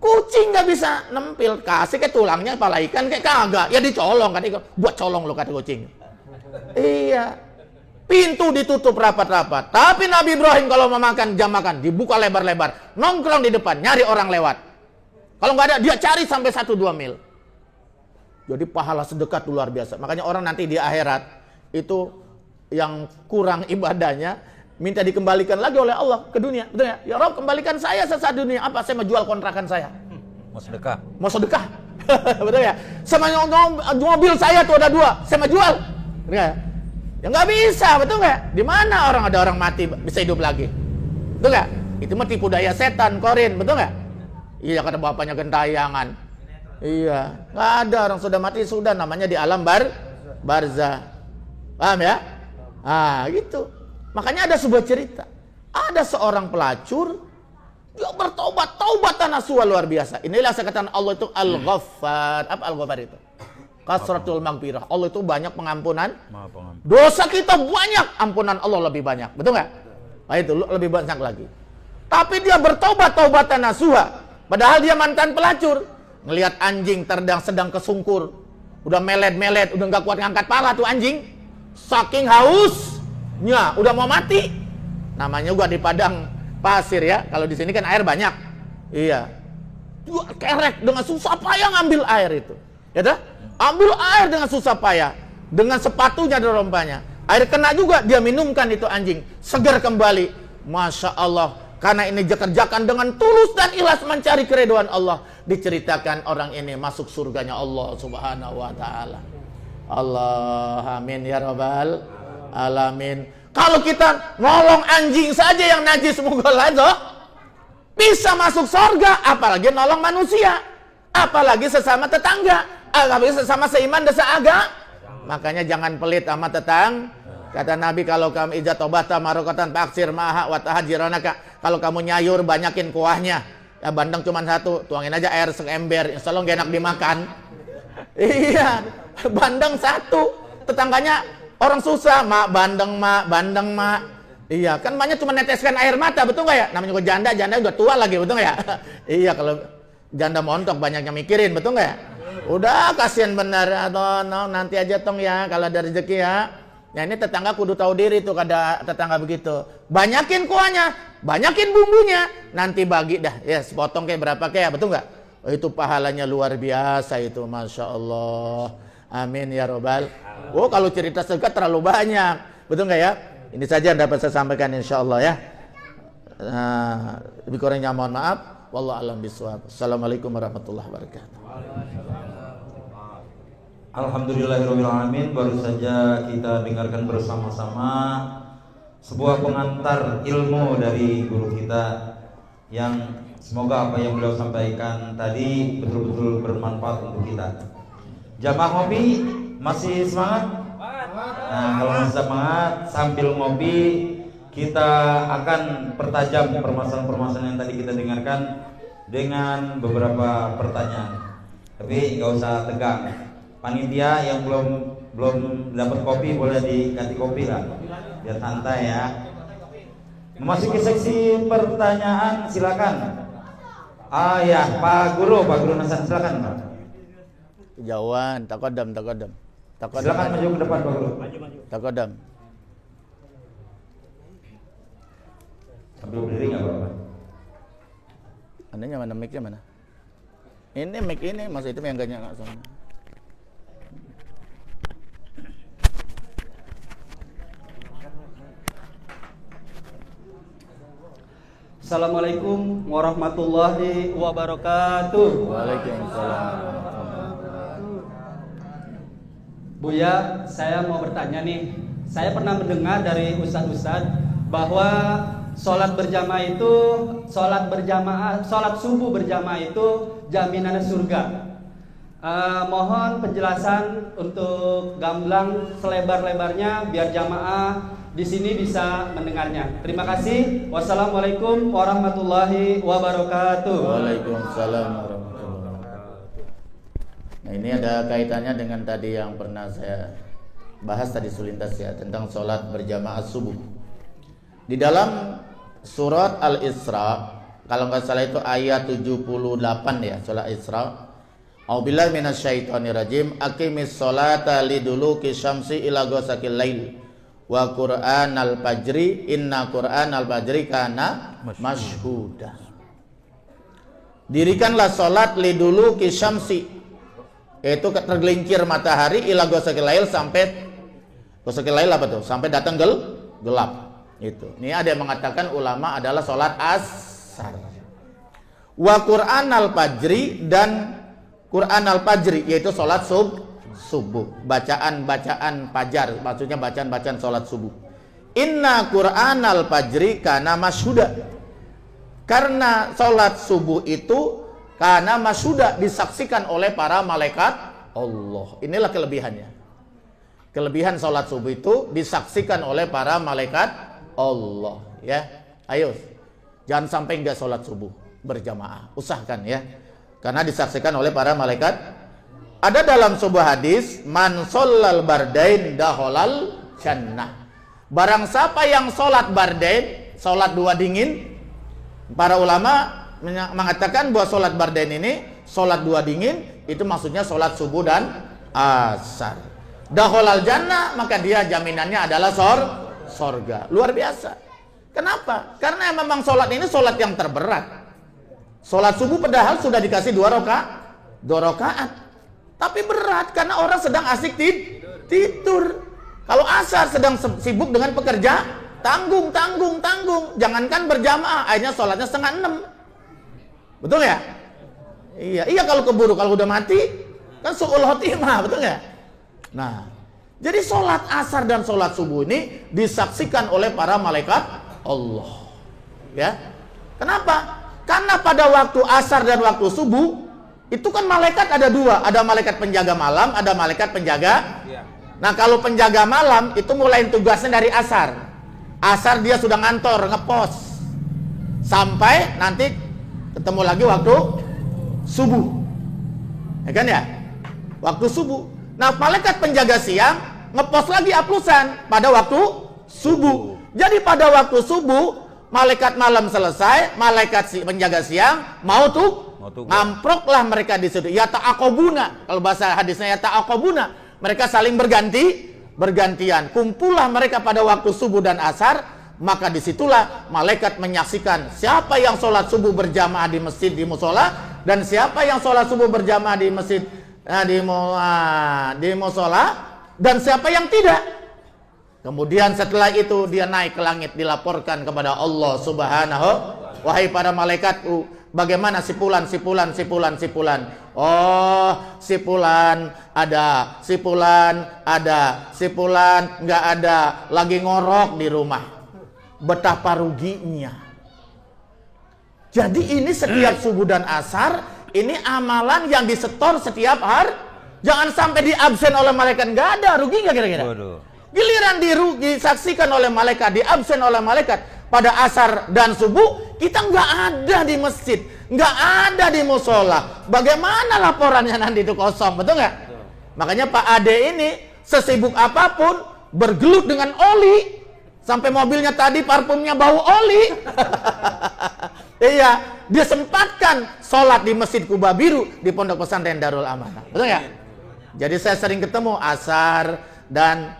Kucing nggak bisa nempil, kasih kayak tulangnya kepala ikan kayak kagak. Ya dicolong kan, buat colong lo kata kucing. Iya. Pintu ditutup rapat-rapat. Tapi Nabi Ibrahim kalau mau makan, jam makan dibuka lebar-lebar, nongkrong di depan, nyari orang lewat. Kalau nggak ada, dia cari sampai 1-2 mil. Jadi pahala sedekah itu luar biasa. Makanya orang nanti di akhirat itu yang kurang ibadahnya minta dikembalikan lagi oleh Allah ke dunia. Betul ya? Ya Rabb, kembalikan saya sesaat dunia. Apa? Saya mau jual kontrakan saya. Mau sedekah. Betul ya? Sama mobil saya tuh ada 2, saya mau jual. Betul ya? Ya nggak bisa, betul nggak? Di mana orang ada orang mati bisa hidup lagi? Betul nggak? Itu mah tipu daya setan, korin, betul nggak? Iya, kata bapaknya gentayangan. Iya, nggak ada, orang sudah mati sudah, namanya di alam barzah. Paham ya? Ah, gitu. Makanya ada sebuah cerita. Ada seorang pelacur, dia bertobat, taubatan nasuha luar biasa. Inilah sekatan Allah itu Al-Ghaffar. Apa Al-Ghaffar itu? Kasratul maghfirah. Allah itu banyak pengampunan. Dosa kita banyak, ampunan Allah lebih banyak. Betul nggak? Nah itu lebih banyak lagi. Tapi dia bertobat, taubatan nasuha. Padahal dia mantan pelacur. ngelihat anjing sedang kesungkur, udah melet-melet, udah nggak kuat ngangkat pala tuh anjing, saking hausnya udah mau mati. Namanya juga di padang pasir ya, kalau di sini kan air banyak. Iya, kerek dengan susah payah ngambil air itu, ya dah, ambil air dengan susah payah, dengan sepatunya rompanya. Air kena juga, dia minumkan itu anjing, segar kembali. Masya Allah, karena ini kerjakan dengan tulus dan ikhlas mencari keridhaan Allah. Diceritakan orang ini masuk surganya Allah Subhanahu wa ta'ala. Allah, amin ya rabbal alamin. Kalau kita nolong anjing saja yang najis mughaladzah bisa masuk surga, apalagi nolong manusia, apalagi sesama tetangga, apalagi sesama seiman dan seagama. Makanya jangan pelit sama tetangga. Kata Nabi, kalau kamu ijat tobata marokatan paksir maha wa tahajiranaka. Kalau kamu nyayur banyakin kuahnya. Ya bandeng cuma satu, tuangin aja air seember, insya Allah gak enak dimakan. Iya, bandeng satu. Tetangganya orang susah, mak bandeng mak. Iya, kan banyak cuma neteskan air mata, betul nggak ya? Namanya juga janda udah tua lagi, betul nggak ya? Iya, kalau janda montok banyaknya mikirin, betul nggak ya? Udah kasihan benar, atau nanti aja tong ya, kalau ada rezeki ya. Ya ini tetangga kudu tahu diri tuh, kada tetangga begitu. Banyakin kuahnya, banyakin bumbunya, nanti bagi dah. Ya sepotong kayak berapa kayak, betul nggak? Oh, itu pahalanya luar biasa itu, masya Allah. Amin ya robbal. Oh kalau cerita surga terlalu banyak, betul nggak ya? Ini saja yang dapat saya sampaikan insya Allah ya. Lebih kurangnya mohon maaf. Wallahu a'lam bishawab. Assalamualaikum warahmatullahi wabarakatuh. Alhamdulillahirrahmanirrahim. Baru saja kita dengarkan bersama-sama sebuah pengantar ilmu dari guru kita, yang semoga apa yang beliau sampaikan tadi betul-betul bermanfaat untuk kita. Jamaah ngopi masih semangat? Nah, kalau masih semangat sambil ngopi kita akan pertajam permasalahan-permasalahan yang tadi kita dengarkan dengan beberapa pertanyaan. Tapi nggak usah tegang. Panitia yang belum dapat kopi boleh dikasih kopi lah, biar santai ya. Memasuki seksi pertanyaan, silakan. Ya, Pak Guru Nasan, silakan Pak. Kejauhan, takodam. Silakan maju ke depan Pak Guru. Takodam. Sambil berdiri nggak apa-apa. Anehnya mana mic-nya mana? Ini mic ini, masa itu yang gak nyala sama. Assalamualaikum warahmatullahi wabarakatuh. Waalaikumsalam. Buya, saya mau bertanya nih. Saya pernah mendengar dari ustadz-ustadz bahwa sholat subuh berjamaah itu jaminan surga. Mohon penjelasan untuk gamblang selebar-lebarnya biar jamaah di sini bisa mendengarnya. Terima kasih. Wassalamualaikum warahmatullahi wabarakatuh. Waalaikumsalam warahmatullahi wabarakatuh. Nah, ini ada kaitannya dengan tadi yang pernah saya bahas tadi selintas ya, tentang sholat berjamaah subuh. Di dalam surat Al-Isra, kalau nggak salah itu ayat 78 ya, surat Isra. A'udzubillahi minasyaitonirrajim. Aqimis sholata liduluki syamsi ila ghasaqil lail. Wa Qur'anal fajri inna Qur'anal fajri kana masyhuda. Dirikanlah salat lidulu kisyamsi, yaitu tergelincir matahari, ila ghasaqil lail, sampai ghasaqil lail apa tuh? Sampai datang gelap. Itu. Ini ada yang mengatakan ulama adalah salat asar. Wa Qur'anal fajri, dan Qur'anal fajri yaitu salat subuh, bacaan fajar, maksudnya bacaan salat subuh. Inna Qur'anal fajri kana masyhuda. Karena salat subuh itu kana masyhuda, disaksikan oleh para malaikat Allah. Inilah kelebihannya. Kelebihan salat subuh itu disaksikan oleh para malaikat Allah, ya. Ayo, jangan sampai enggak salat subuh berjamaah, usahakan ya. Karena disaksikan oleh para malaikat. Ada dalam sebuah hadis, man shollal bardain daholal jannah. Barang siapa yang sholat bardain, sholat dua dingin, para ulama mengatakan bahwa sholat bardain ini sholat dua dingin, itu maksudnya sholat subuh dan asar. Dakhalal jannah, maka dia jaminannya adalah sorga. Luar biasa. Kenapa? Karena memang sholat ini sholat yang terberat. Sholat subuh padahal sudah dikasih 2 rakaat. Tapi berat karena orang sedang asik tidur. Kalau asar sedang sibuk dengan pekerja, tanggung. Jangankan berjamaah, akhirnya sholatnya 5:30. Betul ya? Iya kalau keburu, kalau udah mati kan su'ul khotimah, betul nggak? Nah, jadi sholat asar dan sholat subuh ini disaksikan oleh para malaikat Allah. Ya, kenapa? Karena pada waktu asar dan waktu subuh itu kan malaikat ada 2, ada malaikat penjaga malam, ada malaikat penjaga. Nah, kalau penjaga malam itu mulai tugasnya dari asar. Asar dia sudah ngantor, ngepos, sampai nanti ketemu lagi waktu subuh, ya kan ya? Waktu subuh. Nah, malaikat penjaga siang ngepos lagi aplusan pada waktu subuh. Jadi pada waktu subuh, malaikat malam selesai, malaikat penjaga siang mau tuh ngamproklah mereka di situ. Ya ta'aqobuna, kalau bahasa hadisnya ya ta'aqobuna, mereka saling bergantian. Kumpullah mereka pada waktu subuh dan asar, maka disitulah malaikat menyaksikan siapa yang sholat subuh berjamaah di masjid di musola, dan siapa yang sholat subuh berjamaah di masjid di musola, dan siapa yang tidak. Kemudian setelah itu dia naik ke langit, dilaporkan kepada Allah Subhanahu. Wahai para malaikatku, bagaimana si fulan? Oh, si fulan ada, si fulan nggak ada, lagi ngorok di rumah. Betapa ruginya. Jadi ini setiap subuh dan asar, ini amalan yang disetor setiap hari. Jangan sampai diabsen oleh malaikat. Nggak ada, rugi nggak kira-kira? Giliran disaksikan oleh malaikat, diabsen oleh malaikat pada asar dan subuh, kita nggak ada di masjid, nggak ada di musola. Bagaimana laporannya nanti itu kosong, betul nggak? Makanya Pak Ade ini sesibuk apapun bergelut dengan oli, sampai mobilnya tadi parfumnya bau oli. Iya, dia sempatkan sholat di Masjid Kuba Biru di Pondok Pesantren Darul Amanah, betul nggak? Jadi saya sering ketemu asar dan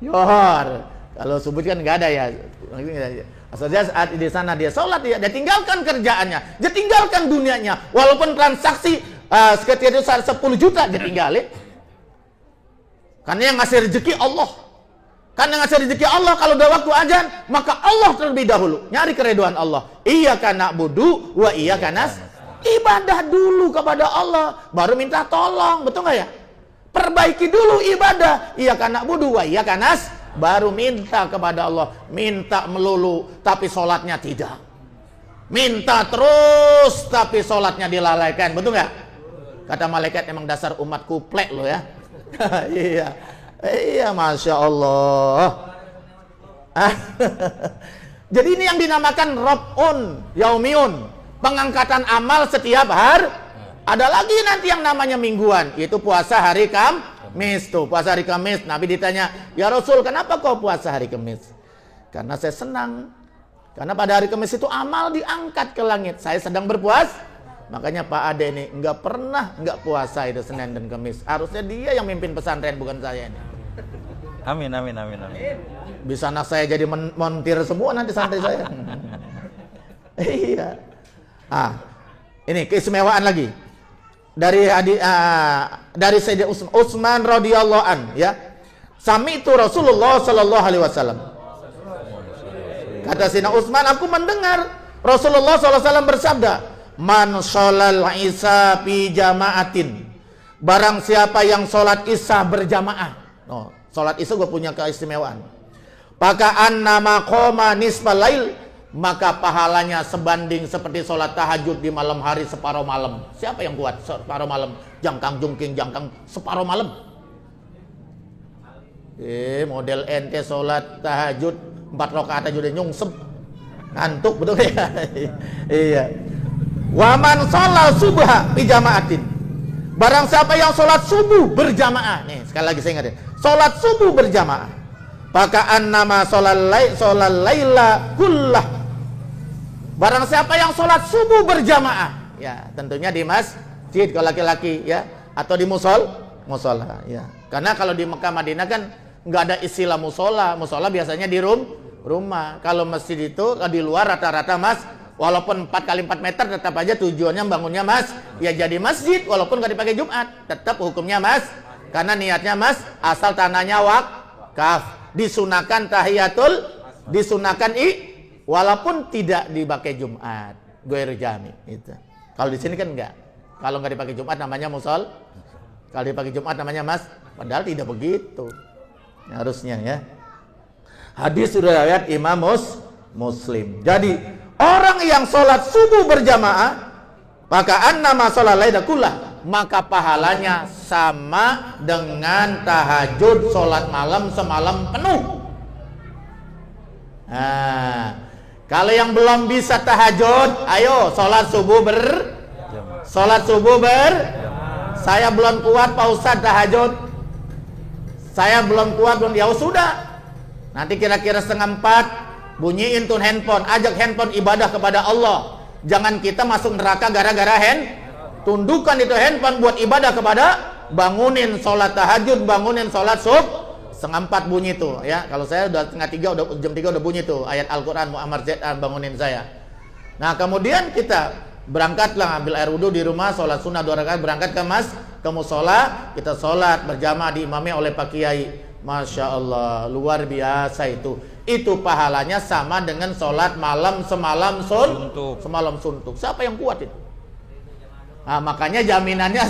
yohor. Kalau subuh kan nggak ada ya. Asal dia di sana dia sholat, dia tinggalkan kerjaannya, dia tinggalkan dunianya. Walaupun transaksi sekitar itu 10 juta dia tinggalin. Karena yang ngasih rezeki Allah. Karena yang ngasih rezeki Allah, kalau udah waktu azan, maka Allah terlebih dahulu nyari keridhaan Allah. Iyyaka na'budu wa iyyaka nasta'in. Ibadah dulu kepada Allah, baru minta tolong, betul nggak ya? Perbaiki dulu ibadah. Iyyaka na'budu wa iyyaka nasta'in, baru minta kepada Allah. Minta melulu tapi sholatnya tidak. Minta terus tapi sholatnya dilalaikan, betul nggak? Kata malaikat, emang dasar umat kuplek lo ya. Iya, Masya Allah. Jadi ini yang dinamakan Rob'un Yaumiyun, pengangkatan amal setiap hari. Ada lagi nanti yang namanya mingguan, yaitu puasa hari Kamis. Tuh, puasa hari Kamis. Nabi ditanya, ya Rasul, kenapa kau puasa hari Kamis? Karena saya senang. Karena pada hari Kamis itu amal diangkat ke langit. Saya sedang berpuasa. Makanya Pak Ade ini nggak pernah nggak puasa itu Senin dan Kamis. Harusnya dia yang mimpin pesantren, bukan saya ini. Amin. Bisa anak saya jadi montir semua nanti santri saya. Iya. Ini keistimewaan lagi dari Sayyidina Utsman radhiyallahu an, ya. Sami itu Rasulullah sallallahu alaihi wasallam. Kata Sayyidina Utsman, aku mendengar Rasulullah sallallahu alaihi wasallam bersabda, man sholal isya fi jama'atin, barang siapa yang sholat isya berjamaah. Sholat isya gue punya keistimewaan. Paka'an nama qoma nisfal lail, maka pahalanya sebanding seperti sholat tahajud di malam hari separuh malam. Siapa yang kuat separuh malam? Jangkang jungking jangkang separuh malam. Model ente sholat tahajud 4 rakaat aja udah nyungsep, ngantuk, betul ya? Iya. Waman sholat subha fi jama'atin, barang siapa yang sholat subuh berjamaah. Nih sekali lagi saya ingatin, sholat subuh berjamaah. Paka'an nama sholat laila kullah, barang siapa yang sholat subuh berjamaah, ya tentunya di masjid kalau laki-laki ya, atau di musola ya. Karena kalau di Mekah Madinah kan nggak ada istilah musola biasanya di rumah. Kalau masjid itu di luar rata-rata walaupun 4 kali 4 meter tetap aja tujuannya bangunnya ya jadi masjid walaupun nggak dipakai Jumat, tetap hukumnya karena niatnya asal tanahnya wakaf, disunahkan disunahkan walaupun tidak dipakai Jumat, goir jami itu. Kalau di sini kan enggak. Kalau nggak dipakai Jumat namanya musol, kalau dipakai Jumat namanya padahal tidak begitu. Harusnya ya. Hadis riwayat Imam Muslim. Jadi orang yang sholat subuh berjamaah, maka annama sholat laila kullah, maka pahalanya sama dengan tahajud sholat malam semalam penuh. Nah, kalau yang belum bisa tahajud, ayo sholat subuh saya belum kuat Pak Ustadz tahajud, saya belum kuat, ya sudah. Nanti kira-kira 3:30 bunyiin tuh handphone, ajak handphone ibadah kepada Allah. Jangan kita masuk neraka gara-gara tundukkan itu handphone buat ibadah kepada, bangunin sholat tahajud, bangunin sholat subuh. 3:30 bunyi tuh ya. Kalau saya udah 2:30, jam 3 udah bunyi tuh ayat Al-Quran, Muammar Zaidan bangunin saya. Nah kemudian kita berangkatlah ambil air wudhu di rumah, sholat sunnah 2 rakaat, berangkat ke musola, kita sholat berjamaah diimami oleh Pak Kiai. Masya Allah, luar biasa itu. Itu pahalanya sama dengan sholat malam semalam suntuk. Siapa yang kuat itu? Nah, makanya jaminannya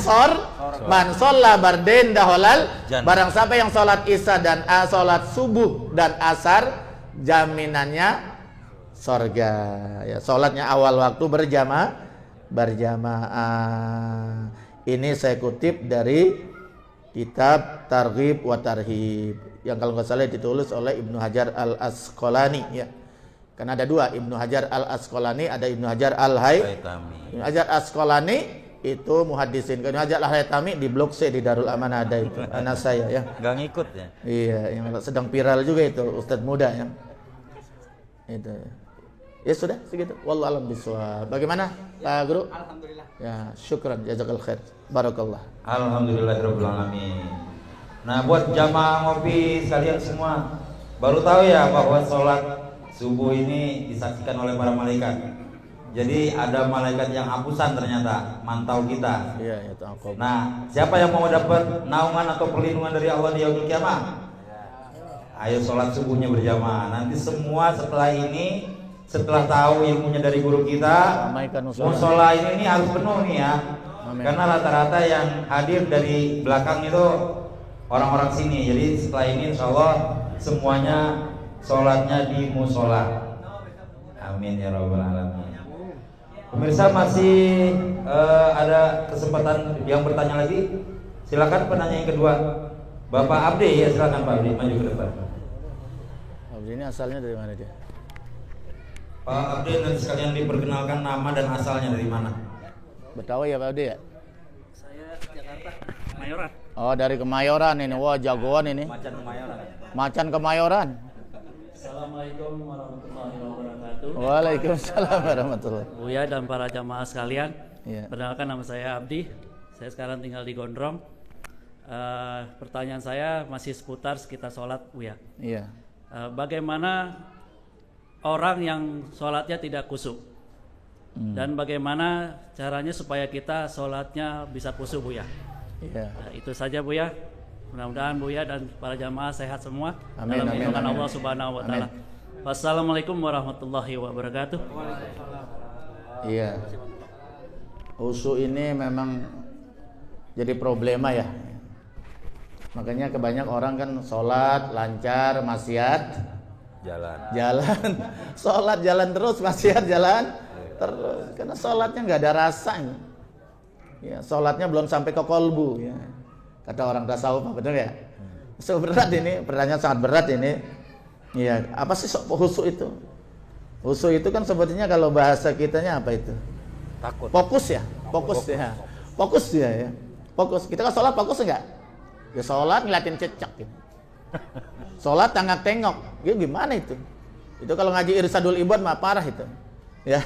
man sholla bardain daholal, barang siapa yang sholat isya dan sholat subuh dan asar, jaminannya sorga ya. Sholatnya awal waktu berjamaah. Ini saya kutip dari kitab Targhib wa Tarhib yang kalau nggak salah ditulis oleh Ibnu Hajar Al-Asqalani ya. Karena ada 2, Ibnu Hajar Al-Asqalani, ada Ibnu Hajar Al-Haytami. Ibnu Hajar Al-Asqalani itu muhaddisin, Ibnu Hajar Al-Haytami di Blok C di Darul Aman ada itu anak saya ya. Nggak ngikut ya? Iya, yang sedang viral juga itu Ustadz muda ya. Itu. Ya sudah segitu. Wallahu a'lam bishawab. Bagaimana Pak Guru? Alhamdulillah. Ya, syukran jazakallahu khair. Barakallah. Alhamdulillahirabbil alamin. Nah, buat jamaah ngopi sekalian semua, baru tahu ya bahwa sholat subuh ini disaksikan oleh para malaikat. Jadi ada malaikat yang hapusan ternyata mantau kita. Iya, itu aku. Nah, siapa yang mau dapat naungan atau perlindungan dari Allah di yaumil kiamah? Ayo sholat subuhnya berjamaah. Nanti semua setelah ini, setelah tahu ilmunya dari guru kita, musola ini harus penuh nih ya. Amin. Karena rata-rata yang hadir dari belakang itu orang-orang sini. Jadi setelah ini insya Allah semuanya sholatnya di musola. Amin ya rabbal alamin. Pemirsa masih ada kesempatan yang bertanya lagi. Silakan penanya yang kedua, Bapak Abdi ya, silakan Pak Abdi maju ke depan. Abdi ini asalnya dari mana dia? Pak Abdi nanti sekalian diperkenalkan nama dan asalnya dari mana. Betawi ya Pak Abdi ya? Saya Jakarta, Kemayoran. Oh dari Kemayoran ini, wah jagoan ini. Macan Kemayoran. Assalamualaikum warahmatullahi wabarakatuh. Waalaikumsalam warahmatullahi. Buya dan para jamaah sekalian, Ya. perkenalkan nama saya Abdi. Saya sekarang tinggal di Gondrong. Pertanyaan saya masih seputar sekitar sholat, Buya. Iya. Bagaimana orang yang sholatnya tidak khusyuk? Dan bagaimana caranya supaya kita sholatnya bisa khusyuk, Buya? Iya. Itu saja, Buya. Mudah-mudahan Buya dan para jamaah sehat semua. Amin, dalam amin, lindungan amin. Allah Subhanahu wa taala. Wassalamualaikum warahmatullahi wabarakatuh. Iya. Khusyuk ini memang jadi problema ya. Makanya kebanyakan orang kan sholat lancar, maksiat jalan. Sholat jalan terus, maksiat jalan terus. Karena sholatnya nggak ada rasanya. Ya, sholatnya belum sampai ke kolbu. Ya. Kata orang tasawuf, betul ya? So berat ini, pertanyaan sangat berat ini. Iya, apa sih khusyuk itu? Khusyuk itu kan sebetulnya kalau bahasa kitanya apa itu? Takut. Fokus ya. Fokus ya. Fokus. Kita kan sholat fokus enggak? Ya sholat ngeliatin cecak gitu. Sholat tengok-tengok. Ya gimana itu? Itu kalau ngaji Irsadul Ibad mah parah itu. Ya.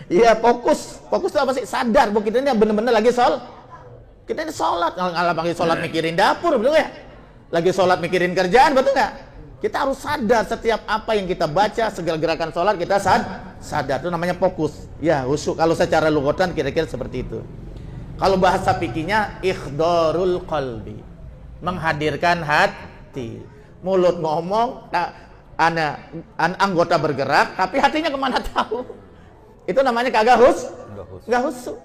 Iya, fokus. Fokus itu apa sih? Sadar bahwa kita ini benar-benar lagi kita ini sholat. Kalau lagi sholat mikirin dapur, betul nggak? Lagi sholat mikirin kerjaan, betul nggak? Kita harus sadar setiap apa yang kita baca, segala gerakan sholat kita sadar. Itu namanya fokus. Ya, khusyuk. Kalau secara lughatan kira-kira seperti itu. Kalau bahasa fikihnya ikhdarul qalbi. Menghadirkan hati. Mulut ngomong, anggota bergerak, tapi hatinya kemana tahu. Itu namanya kagak khusyuk.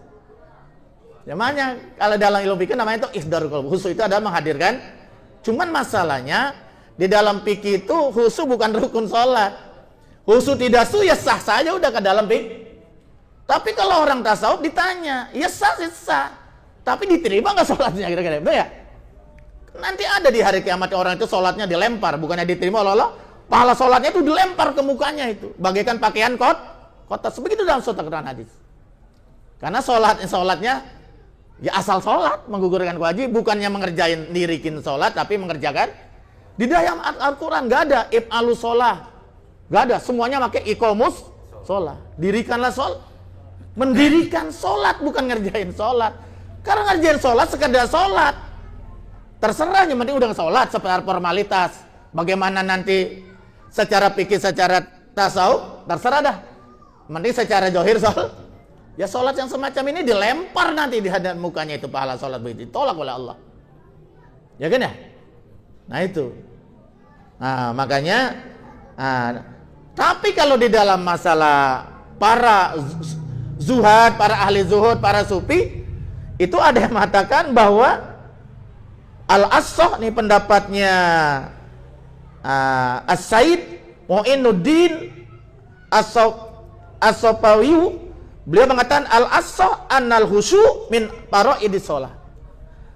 Namanya kalau dalam ilmu fikih namanya itu ikhdarul qalbi. Khusyuk itu adalah menghadirkan. Cuman masalahnya di dalam fikih itu khusyuk bukan rukun sholat. Khusyuk tidak ya sah saja udah ke dalam fikih. Tapi kalau orang tasawuf ditanya, ya sah. Tapi diterima nggak sholatnya kira-kira, betul ya? Nanti ada di hari kiamat orang itu sholatnya dilempar, bukannya diterima oleh Allah. Pahala sholatnya itu dilempar ke mukanya itu, bagaikan pakaian kotor. Begitu dalam suatu keterangan hadis. Karena sholatnya ya asal sholat, menggugurkan kewajiban, bukannya mengerjain dirikin sholat, tapi mengerjakan. Di dalam Al-Quran nggak ada if'alu sholah, nggak ada. Semuanya pakai iqamus sholah. Dirikanlah sholat, mendirikan sholat, bukan ngerjain sholat. Karena ngerjain sholat sekedar sholat, terserah, yang penting udah sholat secara formalitas. Bagaimana nanti secara fikih, secara tasawuf, terserah dah. Mending secara zahir sholat. Ya sholat yang semacam ini dilempar nanti di hadapan mukanya itu pahala sholat begitu, ditolak oleh Allah. Ya kan ya? Nah itu. Nah makanya, tapi kalau di dalam masalah para zuhad, para ahli zuhud, para sufi, itu ada yang mengatakan bahwa al-as-sah, nih pendapatnya As-Said Mu'inuddin As-Sopawiyu, beliau mengatakan al-as-sah annal khusyu' min faraidis shalah.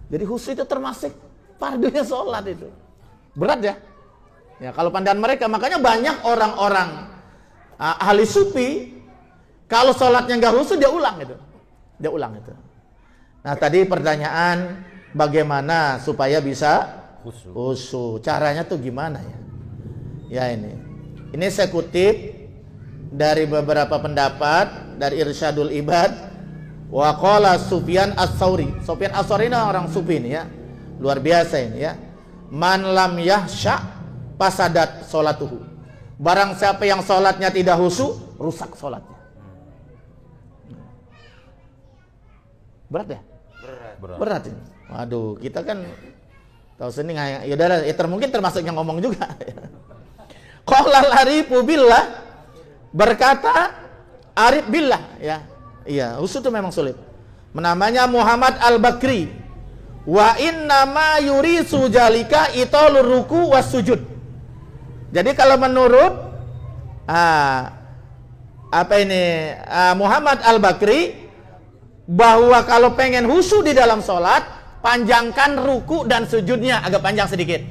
Jadi khusyuk itu termasuk fardunya sholat itu. Berat ya? Ya kalau pandangan mereka, makanya banyak orang-orang ahli sufi kalau sholatnya nggak khusyuk dia ulang itu. Nah tadi pertanyaan bagaimana supaya bisa khusyuk? Caranya tuh gimana ya? Ya ini saya kutip dari beberapa pendapat dari Irsyadul Ibad. Wa qala Sufyan Ats-Tsauri. Sufyan Ats-Tsauri ini orang sufi ini ya. Luar biasa ini ya. Man lam yahsya fasadat sholatuhu. Barang siapa yang sholatnya tidak khusyuk, rusak sholatnya. Berat ya? Berat ini. Waduh, kita kan tahu sini ya udah ya mungkin termasuk yang ngomong juga. Qala al-arifu billah, berkata arif billah ya. Iya, khusyuk itu memang sulit. Namanya Muhammad Al-Bakri. Wa inna ma yurisu jalika italur ruku was sujud. Jadi kalau menurut Muhammad Al-Bakri, bahwa kalau pengen khusyuk di dalam sholat, panjangkan ruku dan sujudnya agak panjang sedikit.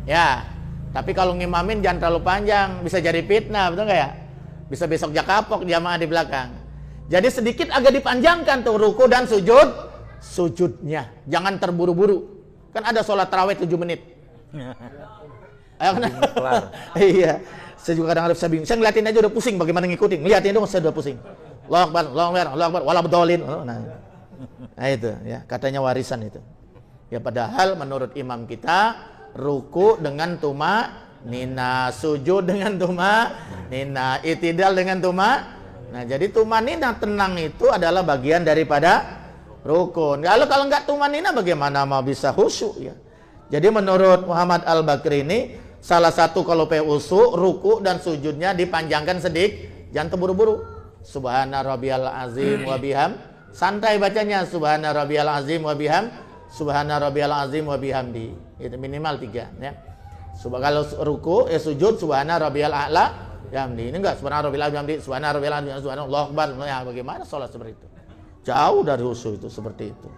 Ya, tapi kalau ngimamin jangan terlalu panjang, bisa jadi fitnah, betul nggak ya? Bisa besok jakapok jamaah di belakang. Jadi sedikit agak dipanjangkan tuh ruku dan sujudnya. Jangan terburu-buru. Kan ada sholat tarawih 7 menit. Ayo kan? Iya. Saya juga kadang-kadang saya bingung. Saya ngeliatin aja udah pusing bagaimana ngikutin. Ngeliatin dong saya udah pusing. Allahu Akbar, Allahu Akbar, wala bedolin. Nah itu ya, katanya warisan itu. Ya padahal menurut imam kita ruku dengan nina, sujud dengan nina, itidal dengan Nah, jadi tumanina tenang itu adalah bagian daripada rukun. Kalau nggak tumanina bagaimana mau bisa khusyuk ya? Jadi menurut Muhammad Al-Bakri ini salah satu kalau khusyuk ruku dan sujudnya dipanjangkan sedikit, jangan terburu-buru. Subhana rabbiyal azim wa biham. Santai bacanya subhana rabbiyal azim wa biham, subhana rabbiyal azim wa bihamdi. Itu minimal 3 ya. Kalau ruku sujud subhana rabbiyal a'la bihamdi. Ini enggak subhana rabbiyal bihamdi, subhana rabbiyal azim, subhanallahu akbar. Ya, bagaimana salat seperti itu? Jauh dari khusyuk itu seperti itu.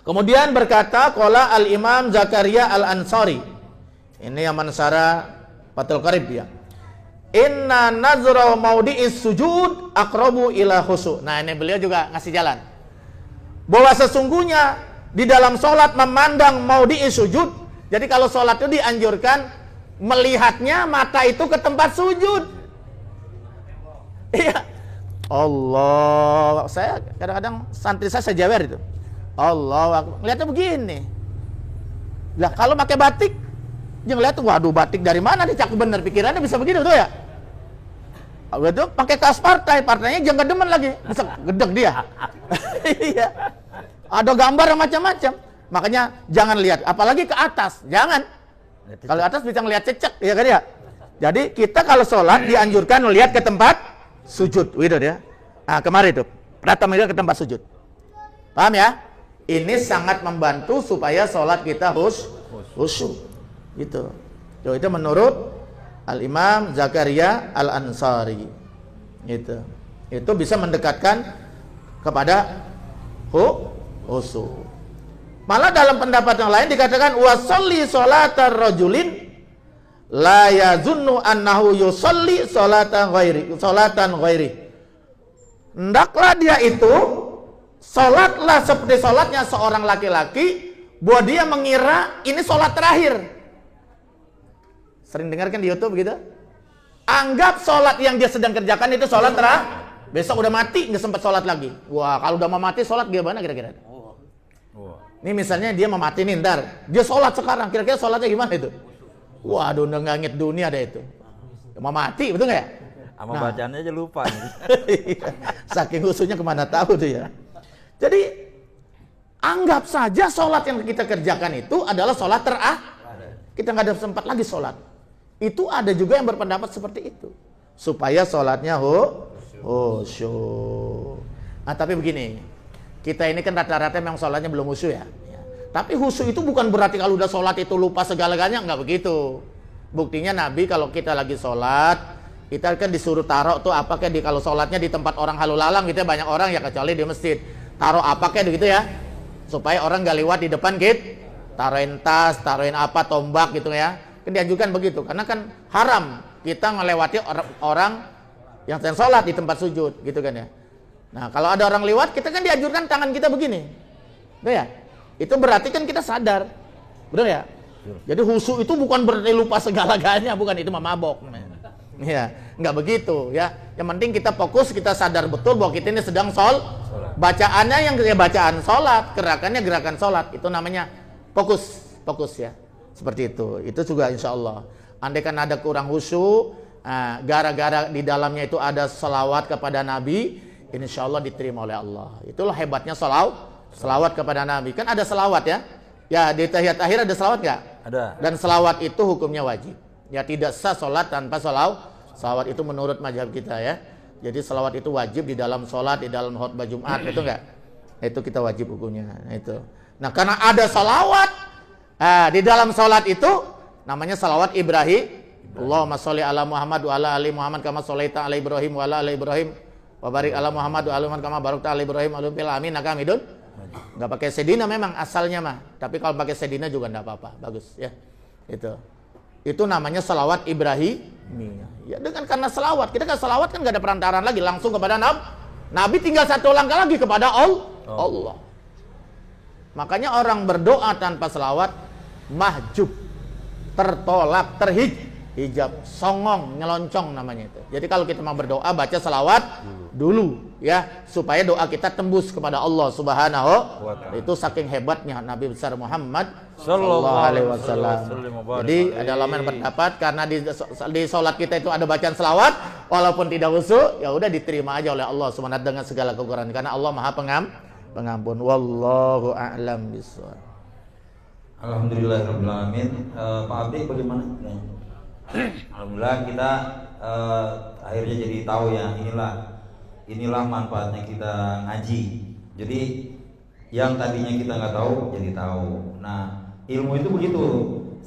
Kemudian berkata qala al-Imam Zakaria Al-Ansari. Ini yang mansara Fathul Qarib ya. Inna nazra maudi'is sujud aqrabu ila khusyuk. Nah, ini beliau juga ngasih jalan. Bahwa sesungguhnya di dalam sholat memandang maudi'is sujud. Jadi kalau sholat itu dianjurkan melihatnya mata itu ke tempat sujud. Iya. Allah, saya kadang-kadang santri saya jewer itu. Allah, lihatnya begini. Lah kalau pakai batik, jangan lihat tuh, waduh batik dari mana nih, cakep bener pikirannya bisa begitu tuh ya. Betul, pakai kaos partai, partainya jangan demen lagi, bisa gedeg dia. Iya. Ada gambar macam-macam. Makanya jangan lihat, apalagi ke atas, jangan. Kalau atas bisa ngelihat cecek, ya kan ya. Jadi kita kalau sholat dianjurkan melihat ke tempat sujud, gitu ya. Nah, kemarin itu, pertama ke tempat sujud. Paham ya? Ini sangat membantu supaya sholat kita khusyuk. Gitu. Itu menurut Al-Imam Zakaria Al-Ansari. Gitu. Itu bisa mendekatkan kepada khusyuk. Malah dalam pendapat yang lain dikatakan wasolli sholatar rajulin la yazunnu annahu yusolli sholatan ghairi. Hendaklah dia itu sholatlah seperti sholatnya seorang laki-laki, bahwa dia mengira ini sholat terakhir. Sering dengar kan di YouTube gitu? Anggap sholat yang dia sedang kerjakan itu sholat terakhir. Besok udah mati nggak sempat sholat lagi. Wah, kalau udah mau mati sholat gimana kira-kira? Ini misalnya dia mau mati nih ntar, dia sholat sekarang, kira-kira sholatnya gimana itu? Waduh, udah ngangit dunia ada itu. Mau mati, betul nggak ya? Sama bacaannya aja lupa. Saking khususnya kemana tahu tuh ya. Jadi anggap saja sholat yang kita kerjakan itu adalah sholat terakhir. Kita nggak ada sempat lagi sholat. Itu ada juga yang berpendapat seperti itu. Supaya sholatnya khusyuk. Nah tapi begini, kita ini kan rata-rata memang sholatnya belum khusyuk ya. Tapi khusyuk itu bukan berarti kalau udah sholat itu lupa segala-galanya, nggak begitu. Buktinya Nabi kalau kita lagi sholat, kita kan disuruh taruh tuh apa kayak kalau sholatnya di tempat orang halu lalang gitu ya, banyak orang ya kecuali di masjid. Taruh apa kayak gitu ya, supaya orang nggak lewat di depan kita. Taruhin tas, taruhin apa, tombak gitu ya. Kan dianjurkan begitu, karena kan haram kita melewati orang yang sedang sholat di tempat sujud gitu kan ya. Nah kalau ada orang lewat, kita kan dianjurkan tangan kita begini, betul ya? Itu berarti kan kita sadar, betul ya? Jadi khusyuk itu bukan berarti lupa segala-galanya, bukan, itu mabok. Ya, nggak begitu ya. Yang penting kita fokus, kita sadar betul bahwa kita ini sedang bacaannya yang bacaan sholat, gerakannya gerakan sholat, itu namanya fokus ya. Seperti itu. Itu juga insya Allah. Andai kan ada kurang khusyuk, gara-gara di dalamnya itu ada selawat kepada Nabi, insya Allah diterima oleh Allah. Itulah hebatnya selawat kepada Nabi. Kan ada selawat ya. Ya di tahiyat akhir ada selawat nggak? Ada. Dan selawat itu hukumnya wajib. Ya tidak sah sholat tanpa selawat itu menurut mazhab kita ya. Jadi selawat itu wajib di dalam sholat, di dalam khutbah Jumat, itu enggak? Itu kita wajib hukumnya. Itu. Nah karena ada selawat di dalam sholat itu namanya selawat Ibrahim. Allahumma sholli ala Muhammad wa ala ali Muhammad kama sholaita ala Ibrahim wa ala ali Ibrahim wa barik ala Muhammad wa ala Muhammad kama barakta ala Ibrahim wa ala amin nakamidun. Enggak pakai sedina memang asalnya mah. Tapi kalau pakai sedina juga enggak apa-apa. Bagus ya. Itu namanya selawat Ibrahim. Ya dengan karena selawat, kita kan selawat kan gak ada perantaraan lagi, langsung kepada Nabi tinggal satu langkah lagi kepada Allah. Makanya orang berdoa tanpa selawat mahjub, tertolak, terhijab, songong, nyeloncong namanya itu. Jadi kalau kita mau berdoa baca selawat dulu ya, supaya doa kita tembus kepada Allah Subhanahu wa ta'ala. Itu saking hebatnya Nabi besar Muhammad sallallahu alaihi wasallam. Jadi ada ulama yang berpendapat karena di salat kita itu ada bacaan selawat, walaupun tidak khusyuk, ya udah diterima aja oleh Allah Subhanahu wa ta'ala dengan segala kekurangan, karena Allah Maha Pengampun. Wallahu a'lam bishawab. Alhamdulillahirabbil alamin. Pak Abdi bagaimana? Alhamdulillah kita akhirnya jadi tahu ya, inilah manfaatnya kita ngaji. Jadi yang tadinya kita nggak tahu jadi tahu. Nah ilmu itu begitu,